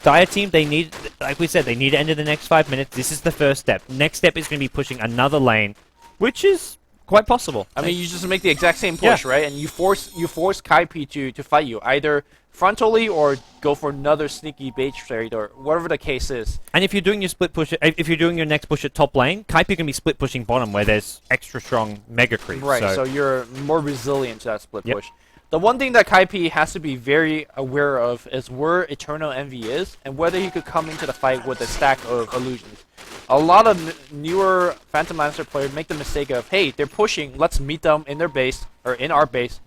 Dire team, they need, like we said, they need to end in the next 5 minutes. This is the first step. Next step is going to be pushing another lane, which is quite possible. I mean, you just make the exact same push, right? And you force Kaipi to fight you, either frontally or go for another sneaky bait trade or whatever the case is. And if you're doing your split push, if you're doing your next push at top lane, Kaipi can be split pushing bottom where there's extra strong mega creep. Right, so you're more resilient to that split push. The one thing that Kaipi has to be very aware of is where Eternal Envy is and whether he could come into the fight with a stack of illusions. A lot of newer Phantom Lancer players make the mistake of, hey, they're pushing, let's meet them in their base, or in our base,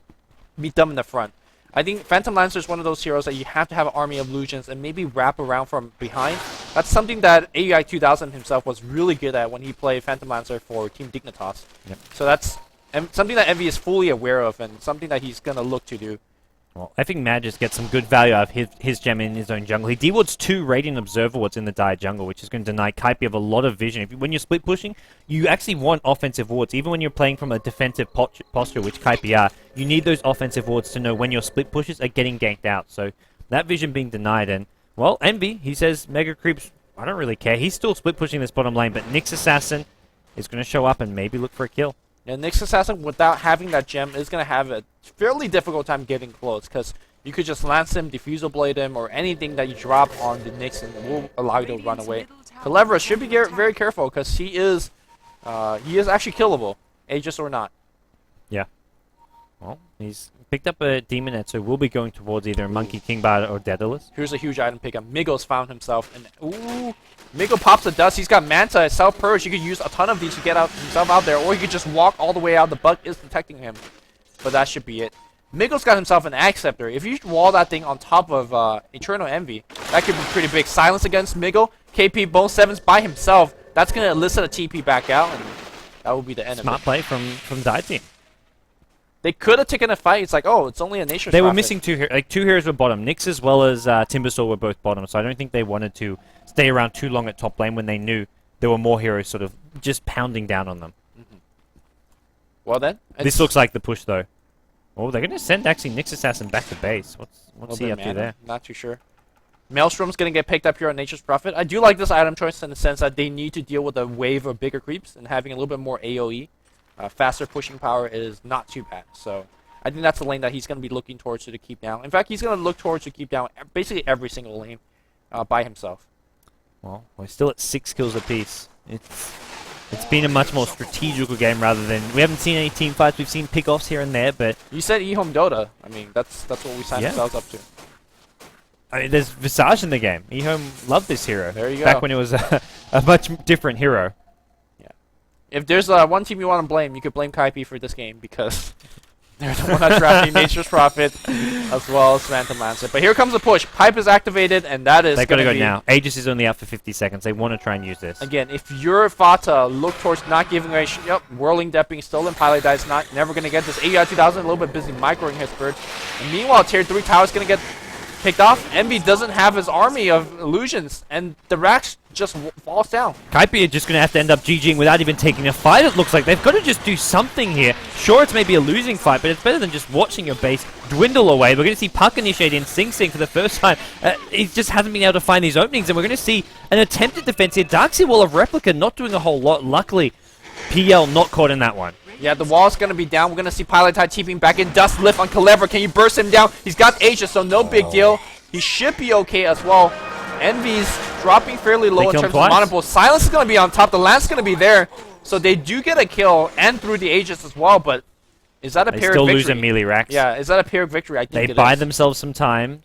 meet them in the front. I think Phantom Lancer is one of those heroes that you have to have an army of illusions and maybe wrap around from behind. That's something that AUI 2000 himself was really good at when he played Phantom Lancer for Team Dignitas. So that's something that Envy is fully aware of and something that he's going to look to do. Well, I think Mad just gets some good value out of his gem in his own jungle. He dewards 2 Radiant Observer wards in the Dire jungle, which is going to deny Kaipi of a lot of vision. When you're split pushing, you actually want offensive wards. Even when you're playing from a defensive posture, which Kaipi are, you need those offensive wards to know when your split pushes are getting ganked out. So that vision being denied, and, well, Envy, he says Mega Creeps, I don't really care. He's still split pushing this bottom lane, but Nyx Assassin is going to show up and maybe look for a kill. And Nyx Assassin, without having that gem, is going to have a fairly difficult time getting close, because you could just lance him, Diffusal Blade him, or anything that you drop on the Nyx and will allow you to run away. Calevra should be very careful, because he is actually killable, Aegis or not. Yeah. Well, he's picked up a Demonette, so we'll be going towards either Monkey Kingbot or Daedalus. Here's a huge item pickup. Migos found himself, and ooh, Migo pops the dust. He's got Manta, Self-Purge. He could use a ton of these to get himself out there, or he could just walk all the way out. The bug is detecting him, but that should be it. Migo's got himself an Acceptor. If you wall that thing on top of Eternal Envy, that could be pretty big. Silence against Migo. KP Bone 7s by himself. That's going to elicit a TP back out, and that will be the end Smart of it. play from Dire team. They could have taken a fight. It's like, oh, it's only a Nature's They were Prophet. missing two heroes were bottom. Nyx as well as Timbersaw were both bottom, so I don't think they wanted to stay around too long at top lane when they knew there were more heroes sort of just pounding down on them. Well then, this looks like the push though. Oh, they're going to send actually Nyx Assassin back to base. What's he up to there? Not too sure. Maelstrom's going to get picked up here on Nature's Prophet. I do like this item choice in the sense that they need to deal with a wave of bigger creeps, and having a little bit more AoE. Faster pushing power is not too bad. So I think that's the lane that he's going to be looking towards to keep down. In fact, he's going to look towards to keep down basically every single lane by himself. Well, we're still at 6 kills apiece. It's been a much more strategical game rather than... We haven't seen any team fights. We've seen pick-offs here and there, but... You said eHome Dota. I mean, that's what we signed ourselves up to. I mean, there's Visage in the game. eHome loved this hero. There you go. Back when it was a much different hero. Yeah. If there's one team you want to blame, you could blame Kaipi for this game because... They're the one that's drafting Nature's Prophet as well as Phantom Lancer. But here comes the push. Pipe is activated, and that is. They've got to go now. Aegis is only out for 50 seconds. They want to try and use this. Again, if you're Fata, look towards not giving away. Yep, Whirling Death being stolen. Pilot Die's never going to get this. AEI 2000 a little bit busy microing his bird. And meanwhile, Tier 3 Tower's going to get picked off. Envy doesn't have his army of illusions, and the Rax just falls down. Kaipi are just going to have to end up GGing without even taking a fight, it looks like. They've got to just do something here. Sure, it's maybe a losing fight, but it's better than just watching your base dwindle away. We're going to see Puck initiate in Sing Sing for the first time. He just hasn't been able to find these openings, and we're going to see an attempted defense here. Darkseer Wall of Replica not doing a whole lot. Luckily, PL not caught in that one. Yeah, the wall's going to be down. We're going to see Pilot Tide TPing back in. Dust Lift on Clever. Can you burst him down? He's got Asia, so no big deal. He should be okay as well. Envy's dropping fairly low in terms of mana pool. Silence is going to be on top. The Lance is going to be there. So they do get a kill and through the Aegis as well, but is that a Pyrrhic victory? They still lose a melee Rax. Yeah, is that a Pyrrhic victory? I think they buy themselves some time.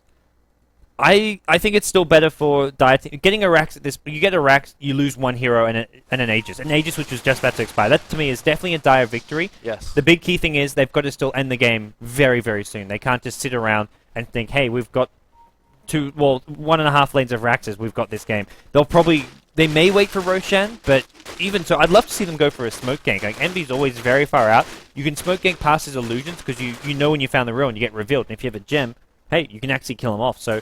I think it's still better for getting a Rax at this. You get a Rax, you lose one hero and an Aegis. An Aegis which was just about to expire. That to me is definitely a dire victory. Yes. The big key thing is they've got to still end the game very, very soon. They can't just sit around and think, hey, we've got 1.5 lanes of Raxes, we've got this game. They may wait for Roshan, but even so, I'd love to see them go for a smoke gank. Like, Envy's always very far out. You can smoke gank past his illusions because you know when you found the ruin, you get revealed. And if you have a gem, hey, you can actually kill him off. So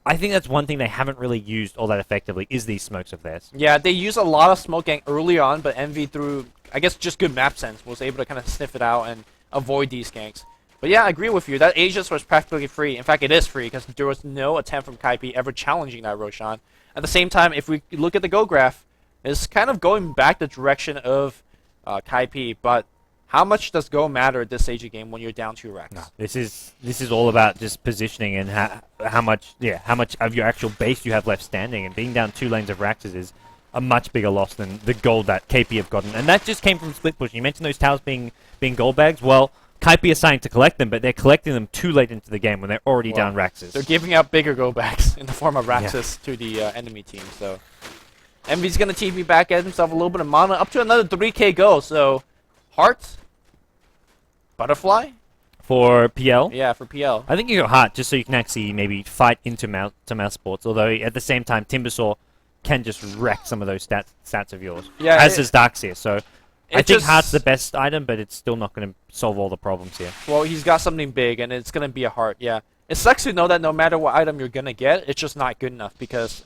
I think that's one thing they haven't really used all that effectively, is these smokes of theirs. Yeah, they use a lot of smoke gank early on, but Envy through, I guess, just good map sense, was able to kind of sniff it out and avoid these ganks. But yeah, I agree with you. That Aegis was practically free. In fact, it is free because there was no attempt from Kaipi ever challenging that Roshan. At the same time, if we look at the Go graph, it's kind of going back the direction of Kaipi, but how much does Go matter at this stage of the game when you're down 2 racks? No, this is all about just positioning and how much of your actual base you have left standing, and being down 2 lanes of racks is a much bigger loss than the gold that KP have gotten. And that just came from split push. You mentioned those towers being gold bags. Well, Kaipi are starting to collect them, but they're collecting them too late into the game when they're already down Raxes. They're giving out bigger go-backs in the form of Raxes to the enemy team. So Envy's going to TP back at himself a little bit of mana, up to another 3k go. So Heart, Butterfly? For PL? Yeah, for PL. I think you go Heart just so you can actually maybe fight into mouse sports, although at the same time Timbersaw can just wreck some of those stats of yours. Yeah, as does Darkseer, so I think Heart's the best item, but it's still not going to solve all the problems here. Well, he's got something big, and it's going to be a Heart, yeah. It sucks to know that no matter what item you're going to get, it's just not good enough, because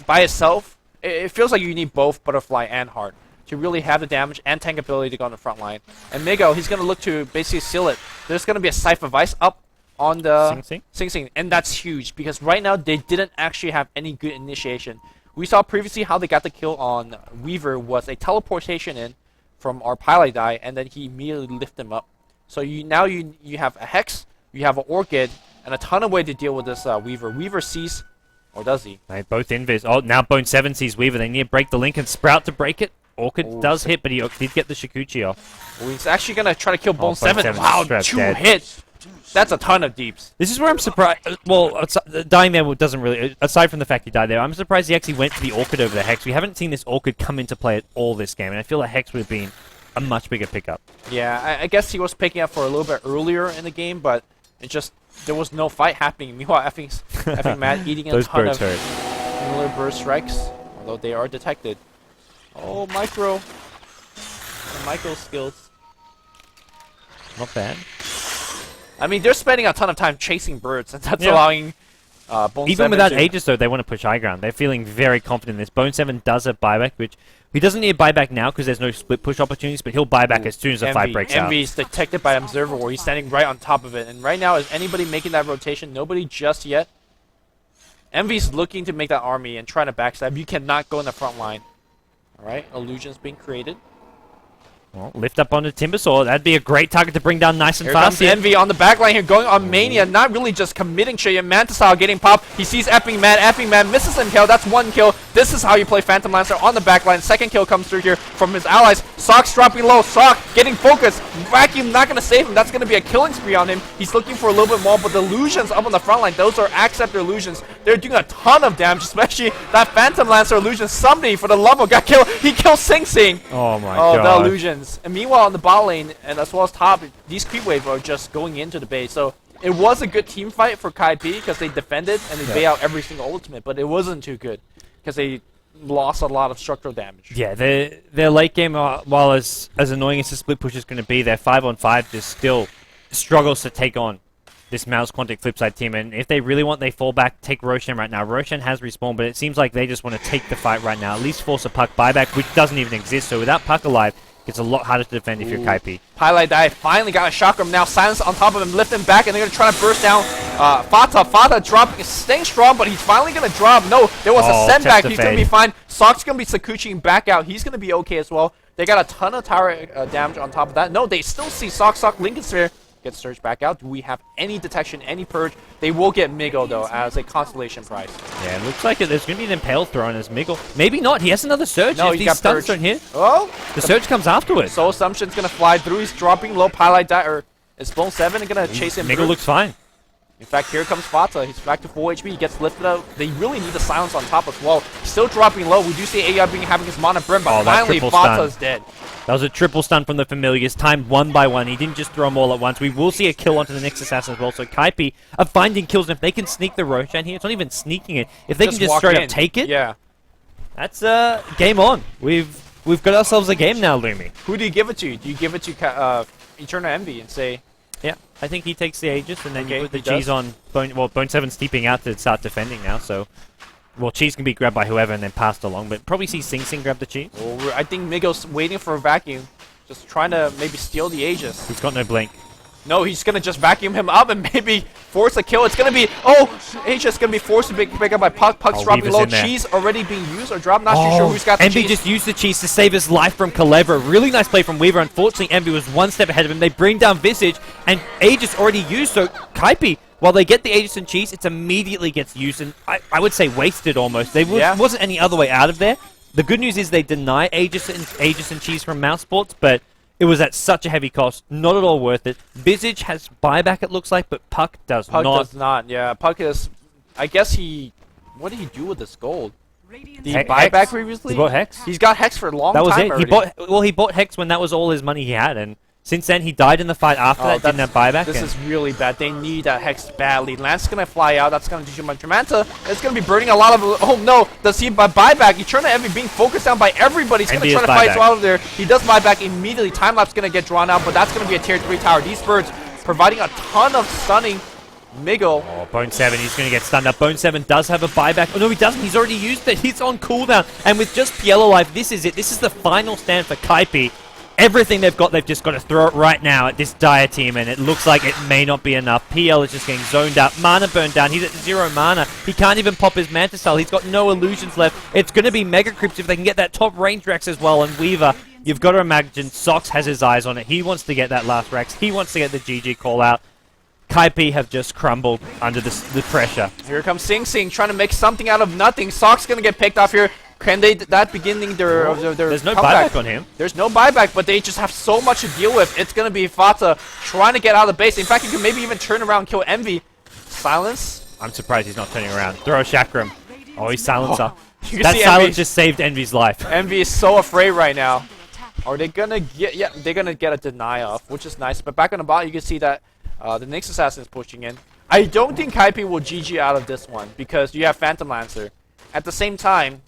by itself, it feels like you need both Butterfly and Heart to really have the damage and tank ability to go on the front line. And Migo, he's going to look to basically seal it. There's going to be a Scythe of Ice up on the Sing Sing, and that's huge, because right now they didn't actually have any good initiation. We saw previously how they got the kill on Weaver was a teleportation in from our Pilot Die, and then he immediately lifted him up. So now you have a Hex, you have an Orchid, and a ton of way to deal with this Weaver. Weaver sees, or does he? Right, both invis. Oh, now Bone 7 sees Weaver. They need to break the link and Sprout to break it. Orchid does hit, but he did get the Shikuchi off. He's actually going to try to kill Bone 7. Wow, 2 hits. That's a ton of deeps. This is where I'm surprised. Well, dying there doesn't really... Aside from the fact he died there, I'm surprised he actually went for the Orchid over the Hex. We haven't seen this Orchid come into play at all this game, and I feel like Hex would have been a much bigger pickup. Yeah, I guess he was picking up for a little bit earlier in the game, but it just... There was no fight happening. Meanwhile, effing Matt eating a ton of similar burst strikes, although they are detected. Oh, Micro. The Micro skills. Not bad. I mean, they're spending a ton of time chasing birds, and that's allowing Bone 7 even without Aegis, though, they want to push high ground. They're feeling very confident in this. Bone 7 does have buyback, which he doesn't need a buyback now because there's no split push opportunities, but he'll buy back as soon as the fight breaks out. Envy's detected by Observer, where he's standing right on top of it. And right now, is anybody making that rotation? Nobody just yet. Envy's looking to make that army and trying to backstab. You cannot go in the front line. Alright, illusions being created. Well, lift up onto Timbersaw. That'd be a great target to bring down nice and Here fast comes here. Envy on the back line here, going on Mania, not really just committing shit. Manta style getting popped. He sees Epping Man misses him kill. That's one kill. This is how you play Phantom Lancer on the back line. Second kill comes through here from his allies. Sock's dropping low. Sock getting focused. Vacuum not going to save him. That's going to be a killing spree on him. He's looking for a little bit more, but the illusions up on the front line, those are Acceptor illusions. They're doing a ton of damage, especially that Phantom Lancer illusion. Somebody, for the love of God, he killed Sing Sing. Oh my god. Oh, the illusions. And meanwhile, on the bot lane, and as well as top, these creep wave are just going into the base. So it was a good team fight for Kaipi because they defended and they bait out every single ultimate, but it wasn't too good because they lost a lot of structural damage. Yeah, their late game, while as annoying as the split push is going to be, their 5-on-5 just still struggles to take on this MouzQuanticFlip side team. And if they really want, they fall back, take Roshan right now. Roshan has respawned, but it seems like they just want to take the fight right now, at least force a puck buyback, which doesn't even exist. So without puck alive, it's a lot harder to defend if you're Kaipi. Highlight die finally got a chakram now. Silence on top of him, lift him back, and they're going to try to burst down Fata. Fata dropping, staying strong, but he's finally going to drop. No, there was a send back. He's going to be fine. Sock's going to be Sakuchiing back out. He's going to be okay as well. They got a ton of tower damage on top of that. No, they still see Sock, Lincoln Sphere. Get surged back out. Do we have any detection, any purge? They will get Miggle, though, as a constellation prize. Yeah, it looks like there's going to be an Impale thrown as Miggle. Maybe not. He has another Surge. No, if he got stuns purged. don't hit, Oh! the Surge comes afterwards. Soul Assumption's going to fly through. He's dropping low. Highlight die, or is Bone 7 going to chase him Miggle through? looks fine. In fact, here comes Fata. He's back to full HP. He gets lifted out. They really need the silence on top as well. Still dropping low. We do see AI having his mana burn, but finally Fata's dead. That was a triple stun from the Familiars, timed one by one. He didn't just throw them all at once. We will see a kill onto the next assassin as well. So Kaipi are finding kills, and if they can sneak the Roshan here, it's not even sneaking it. If they can just walk straight in. up take it, Yeah. that's game on. We've got ourselves a game now, Lumi. Who do you give it to? Do you give it to Eternal Envy and say, Yeah, I think he takes the Aegis, and then Okay, you put the he cheese does. on Bone. Well, Bone 7's steeping out to start defending now, so... Well, cheese can be grabbed by whoever and then passed along, but probably see Sing Sing grab the cheese. well, I think Migos waiting for a vacuum. Just trying to maybe steal the Aegis. He's got no blink. No, he's going to just vacuum him up and maybe force a kill. It's going to be... Oh! Aegis going to be forced to be picked up by Puck. Puck's dropping Weaver's low. in there. Cheese already being used or dropped. Not too sure who's got the Envy cheese. just used the cheese to save his life from Kalevra. Really nice play from Weaver. Unfortunately, Envy was one step ahead of him. They bring down Visage, and Aegis already used, so Kaipi, while they get the Aegis and cheese, it immediately gets used, and I would say wasted almost. There wasn't any other way out of there. The good news is they deny Aegis and cheese from Mouse Sports, but it was at such a heavy cost. Not at all worth it. Visage has buyback, it looks like, but Puck does not. Puck does not, yeah. Puck is... I guess he... What did he do with this gold? Did he buy Hex. back previously? He bought Hex. He's got Hex for a long That was time it. already. He bought Hex when that was all his money he had, and since then he died in the fight after that, didn't have buyback. This is really bad. They need that Hex badly. Lance is going to fly out. That's going to do too much. Manta is going to be burning a lot of... Oh no, does he buy buyback? Eternal Envy being focused down by everybody. He's going to try to fight out of there. He does buyback immediately. Time lapse going to get drawn out, but that's going to be a tier 3 tower. These birds providing a ton of stunning. Miggle. Oh, Bone 7, he's going to get stunned up. Bone 7 does have a buyback. Oh, no, he doesn't. He's already used it. He's on cooldown. And with just Pielo alive, this is it. This is the final stand for Kaipi. Everything they've got, they've just got to throw it right now at this Dire team, and it looks like it may not be enough. PL is just getting zoned out. Mana burned down. He's at 0 mana. He can't even pop his Manta Cell. He's got no illusions left. It's going to be Mega Crypts if they can get that top range Rex as well, and Weaver... You've got to imagine Sox has his eyes on it. He wants to get that last Rex. He wants to get the GG call out. Kaipi have just crumbled under the pressure. Here comes Sing Sing trying to make something out of nothing. Sock's going to get picked off here. Can they beginning their There's no comeback? buyback on him. There's no buyback, but they just have so much to deal with. It's going to be Fata trying to get out of the base. In fact, he can maybe even turn around and kill Envy. Silence. I'm surprised he's not turning around. Throw a Chakram. Oh, he's silencer. You can That see silence Envy. just saved Envy's life. Envy is so afraid right now. Are they going to get... Yeah, they're going to get a deny off, which is nice. But back on the bot, you can see that the next assassin is pushing in. I don't think Kaipi will GG out of this one because you have Phantom Lancer. At the same time,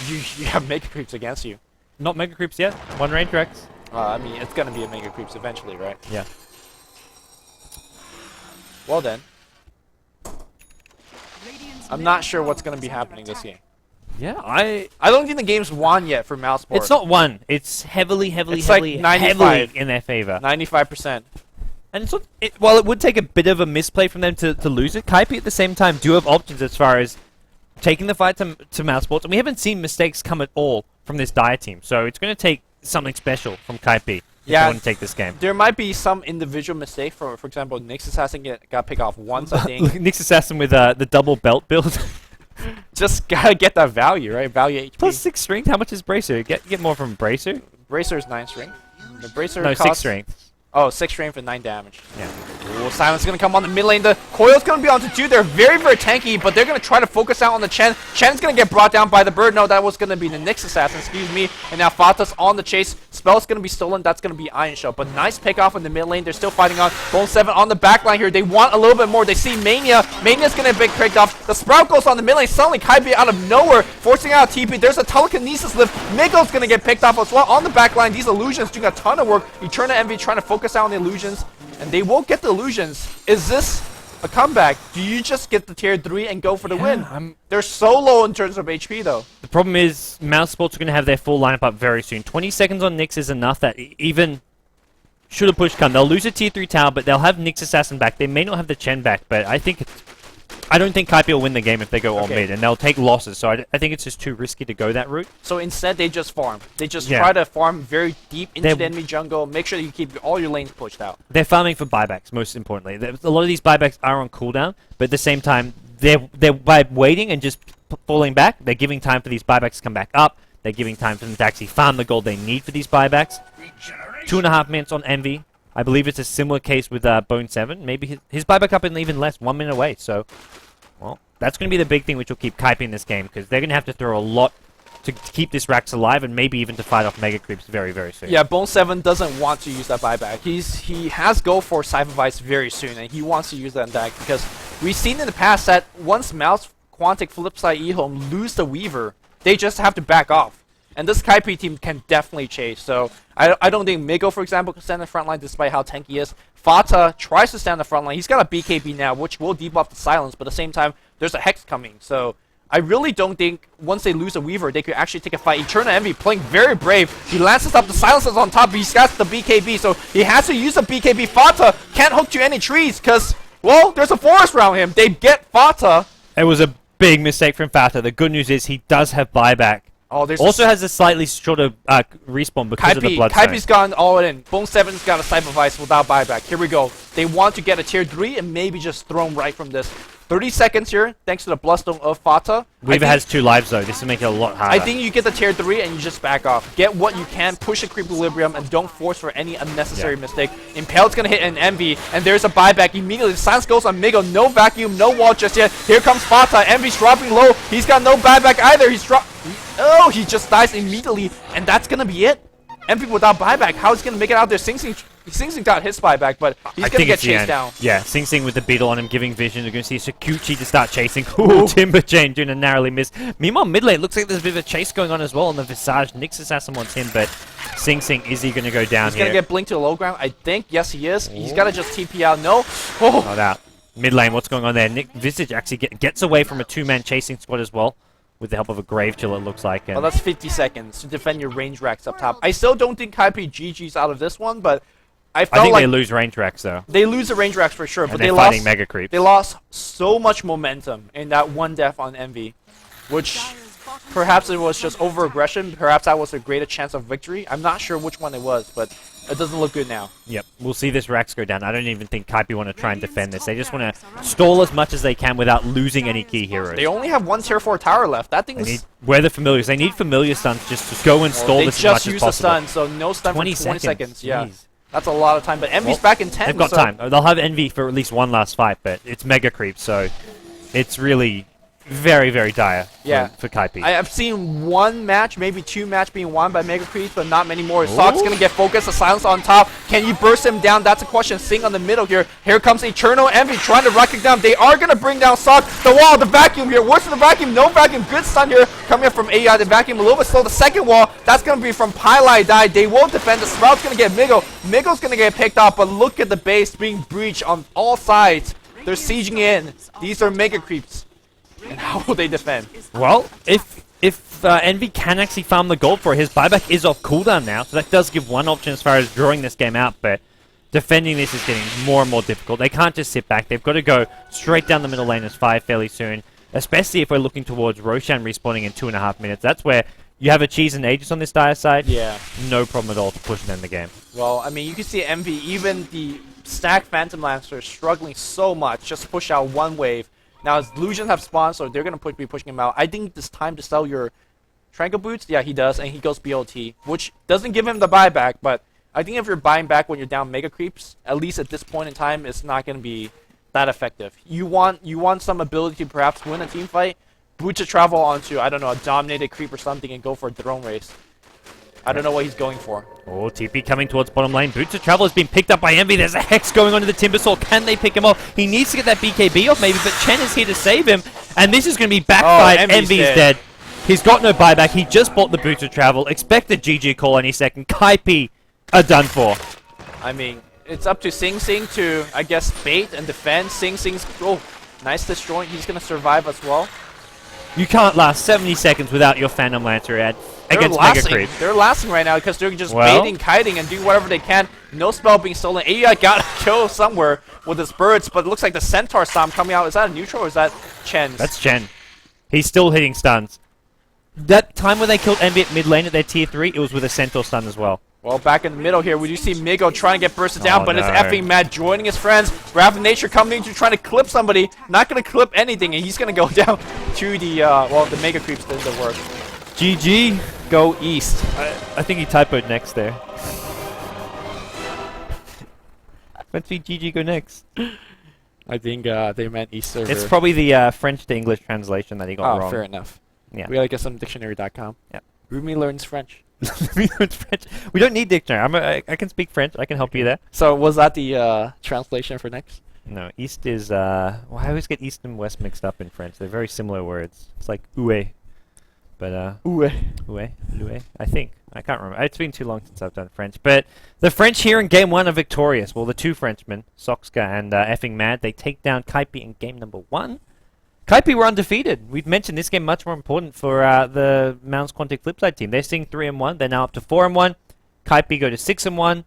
you have Mega Creeps against you. Not Mega Creeps yet. One range Rex. I mean, it's going to be a Mega Creeps eventually, right? Yeah. Well then. I'm not sure what's going to be happening this game. Yeah, I don't think the game's won yet for Mouse Sport. It's not one. It's heavily It's like 95. heavily in their favor. 95%. And it's not, while it would take a bit of a misplay from them to lose it, Kaipi at the same time do have options as far as taking the fight to Mouse Sports. And we haven't seen mistakes come at all from this Dire team. So it's going to take something special from Kaipi if they Yeah. want to take this game. There might be some individual mistake. For example, Nyx Assassin got picked off once, I think. Nyx Assassin with the double belt build. Just gotta get that value, right? Value HP. Plus 6 strength. How much is Bracer? Get more from Bracer. Bracer's 9 strength. The Bracer No, costs 6 strength. Oh, 6 strength and 9 damage. Yeah. Ooh, Silence gonna come on the mid lane. The Coil's gonna be onto 2. They're very, very tanky, but they're gonna try to focus out on the Chen. Chen's gonna get brought down by the bird. No, that was gonna be the Nyx Assassin, excuse me. And now Fata's on the chase. Spell's gonna be stolen. That's gonna be Iron Shell. But nice pick off in the mid lane. They're still fighting on. Bone 7 on the back line here. They want a little bit more. They see Mania. Mania's gonna be picked off. The Sprout goes on the mid lane. Suddenly Kaipi out of nowhere, forcing out TP. There's a telekinesis lift. Miko's gonna get picked off as well on the back line. These illusions doing a ton of work. Eternal Envy trying to focus out on the illusions. And they will get the illusions. Is this a comeback? Do you just get the tier 3 and go for the win? They're so low in terms of HP though. The problem is MouzSports are going to have their full lineup up very soon. 20 seconds on Nyx is enough that even should a push come. They'll lose a tier 3 tower, but they'll have Nyx Assassin back. They may not have the Chen back, but I don't think Kaipi will win the game if they go all mid, and they'll take losses. So I think it's just too risky to go that route. So instead, they just farm. They just try to farm very deep into the enemy jungle. Make sure you keep all your lanes pushed out. They're farming for buybacks, most importantly. A lot of these buybacks are on cooldown, but at the same time, they're by waiting and just falling back. They're giving time for these buybacks to come back up. They're giving time for them to actually farm the gold they need for these buybacks. 2.5 minutes on Envy. I believe it's a similar case with Bone 7. Maybe his buyback up in even less, 1 minute away. So, well, that's going to be the big thing which will keep Kaipi in this game, because they're going to have to throw a lot to keep this Rax alive, and maybe even to fight off Mega Creeps very, very soon. Yeah, Bone 7 doesn't want to use that buyback. He has go for Cypher Vice very soon, and he wants to use that deck, because we've seen in the past that once MouzQuanticFlip side eHome lose the Weaver, they just have to back off. And this Kaipi team can definitely chase. So I don't think Migo, for example, can stand in the front line despite how tanky he is. Fata tries to stand in the front line. He's got a BKB now, which will debuff the silence, but at the same time, there's a Hex coming. So I really don't think once they lose a Weaver, they could actually take a fight. Eternal Envy playing very brave. He lances up, the silence is on top, but he's got the BKB, so he has to use the BKB. Fata can't hook to any trees because, well, there's a forest around him. They get Fata. It was a big mistake from Fata. The good news is he does have buyback. Oh, there's also has a slightly shorter respawn because of the Bloodstone. Kaipi's gone all in. Bone 7's got a Cyber Vice without buyback. Here we go. They want to get a tier 3 and maybe just throw him right from this. 30 seconds here, thanks to the Bloodstone of Fata. Weaver has 2 lives though. This will make it a lot harder. I think you get the tier 3 and you just back off. Get what you can, push a creep equilibrium, and don't force for any unnecessary mistake. Impaled's gonna hit an Envy, and there's a buyback immediately. The silence goes on Migo. No vacuum, no wall just yet. Here comes Fata. Envy's dropping low. He's got no buyback either. Oh, he just dies immediately, and that's gonna be it. Envy without buyback. How is he gonna make it out there? Sing Sing got his buyback, but he's gonna get chased down. Yeah, Sing Sing with the beetle on him, giving vision. You're gonna see Sakuchi to start chasing. Ooh, Timber Chain doing a narrowly miss. Meanwhile, mid lane looks like there's a bit of a chase going on as well on the Visage. Nyx Assassin wants him, but Sing Sing, is he gonna go down here? He's gonna get blinked to the low ground. I think, yes he is. He's gotta just TP out. No. Oh. Not out. Mid lane, what's going on there? Visage actually gets away from a 2-man chasing squad as well, with the help of a Grave Chill, it looks like. Well, that's 50 seconds to defend your range racks up top. I still don't think Kaipi GG's out of this one, but I think they lose range racks though. They lose the range racks for sure, and but they lost Mega Creeps. They lost so much momentum in that one death on Envy, which perhaps it was just over aggression. Perhaps that was a greater chance of victory. I'm not sure which one it was, but it doesn't look good now. Yep, we'll see this Rax go down. I don't even think Kaipi want to try and defend this. They just want to stall as much as they can without losing any key heroes. They only have 1 tier 4 tower left. That thing is... Where the familiars. They need familiar stuns just to go and stall this as much as possible. They just use the stun, so no stun 20 for 20 seconds. Yeah. Jeez. That's a lot of time, but Envy's back in 10. They've got time. They'll have Envy for at least one last fight, but it's Mega Creep, so it's really very, very dire for Kaipi. I've seen 1 match, maybe 2 matches being won by Mega Creeps, but not many more. Sock's going to get focused, the silence on top. Can you burst him down? That's a question. Sing on the middle here. Here comes Eternal Envy trying to rock it down. They are going to bring down Sock. The wall, the vacuum here. Where's the vacuum? No vacuum. Good stun here. Coming up from AI. The vacuum a little bit slow. The second wall, that's going to be from Pylai Die. They will defend. The Sprout's going to get Migo. Migo's going to get picked off, but look at the base being breached on all sides. They're sieging in. These are Mega Creeps. And how will they defend? Well, if Envy can actually farm the gold for it, his buyback is off cooldown now, so that does give one option as far as drawing this game out, but defending this is getting more and more difficult. They can't just sit back. They've got to go straight down the middle lane as 5 fairly soon, especially if we're looking towards Roshan respawning in 2.5 minutes. That's where You have a Cheese and Aegis on this dire side. Yeah. No problem at all to push it in the game. Well, I mean, you can see Envy, even the stacked Phantom Lancer is struggling so much just to push out one wave. Now, his Illusions have spawned, so they're going to be pushing him out. I think it's time to sell your Tranquil Boots. Yeah, he does, and he goes BLT, which doesn't give him the buyback, but I think if you're buying back when you're down Mega Creeps, at least at this point in time, it's not going to be that effective. You want some ability to perhaps win a team fight, Boots to travel onto, I don't know, a dominated creep or something and go for a drone race. I don't know what he's going for. Oh, TP coming towards bottom lane. Boots of Travel has been picked up by Envy. There's a Hex going on to the Timbersaw. Can they pick him off? He needs to get that BKB off maybe, but Chen is here to save him. And this is going to be backfired. Oh, Envy's dead. He's got no buyback. He just bought the Boots of Travel. Expect the GG call any second. Kaipi are done for. I mean, it's up to Sing Sing to, I guess, bait and defend. Sing Sing's, oh, nice destroying. He's going to survive as well. You can't last 70 seconds without your Phantom Lancer ad against Mega Creep. They're lasting right now because they're just baiting, kiting, and doing whatever they can. No spell being stolen. AI got a kill somewhere with his birds, but it looks like the Centaur Stomp coming out. Is that a neutral or is that Chen's? That's Chen. He's still hitting stuns. That time when they killed Envy at mid lane at their tier 3, it was with a Centaur stun as well. Well, back in the middle here, we do see Migo trying to get bursted down, but no. it's effing Mad joining his friends. Wrath of Nature coming in to trying to clip somebody. Not going to clip anything, and he's going to go down to the, well, the Mega Creeps did the work. GG, go east. I think he typoed next there. Let's see GG go next. I think they meant East server. It's probably the French to English translation that he got wrong. Fair enough. Yeah. We gotta get some dictionary.com. Yep. Rumi learns French. French. We don't need dictionary. I can speak French. I can help you there. So was that the translation for next? No, east is well, I always get east and west mixed up in French. They're very similar words. It's like oué. But oué, I think. I can't remember. It's been too long since I've done French. But the French here in game 1 are victorious. Well, the two Frenchmen, Soxka and effing Mad, they take down Kaipi in game number 1. Kaipi were undefeated. We've mentioned this game much more important for the MouzQuanticFlip side team. They're sitting 3-1. They're now up to 4-1. Kaipi go to 6-1.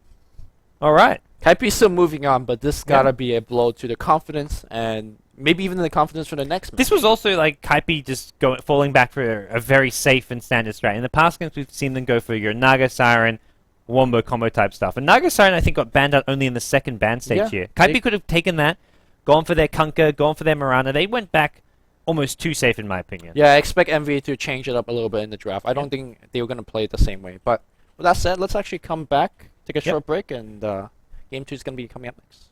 All right. Kaipi's still moving on, but this gotta be a blow to the confidence and maybe even the confidence for the next match. This was also like Kaipi just falling back for a very safe and standard strat. In the past games, we've seen them go for your Naga Siren, Wombo combo type stuff. And Naga Siren, I think, got banned out only in the second ban stage here. Kaipi could have taken that, gone for their Kunkka, gone for their Mirana. They went back almost too safe, in my opinion. Yeah, I expect MV to change it up a little bit in the draft. I don't think they were going to play it the same way. But with that said, let's actually come back, take a short break, and Game 2 is going to be coming up next.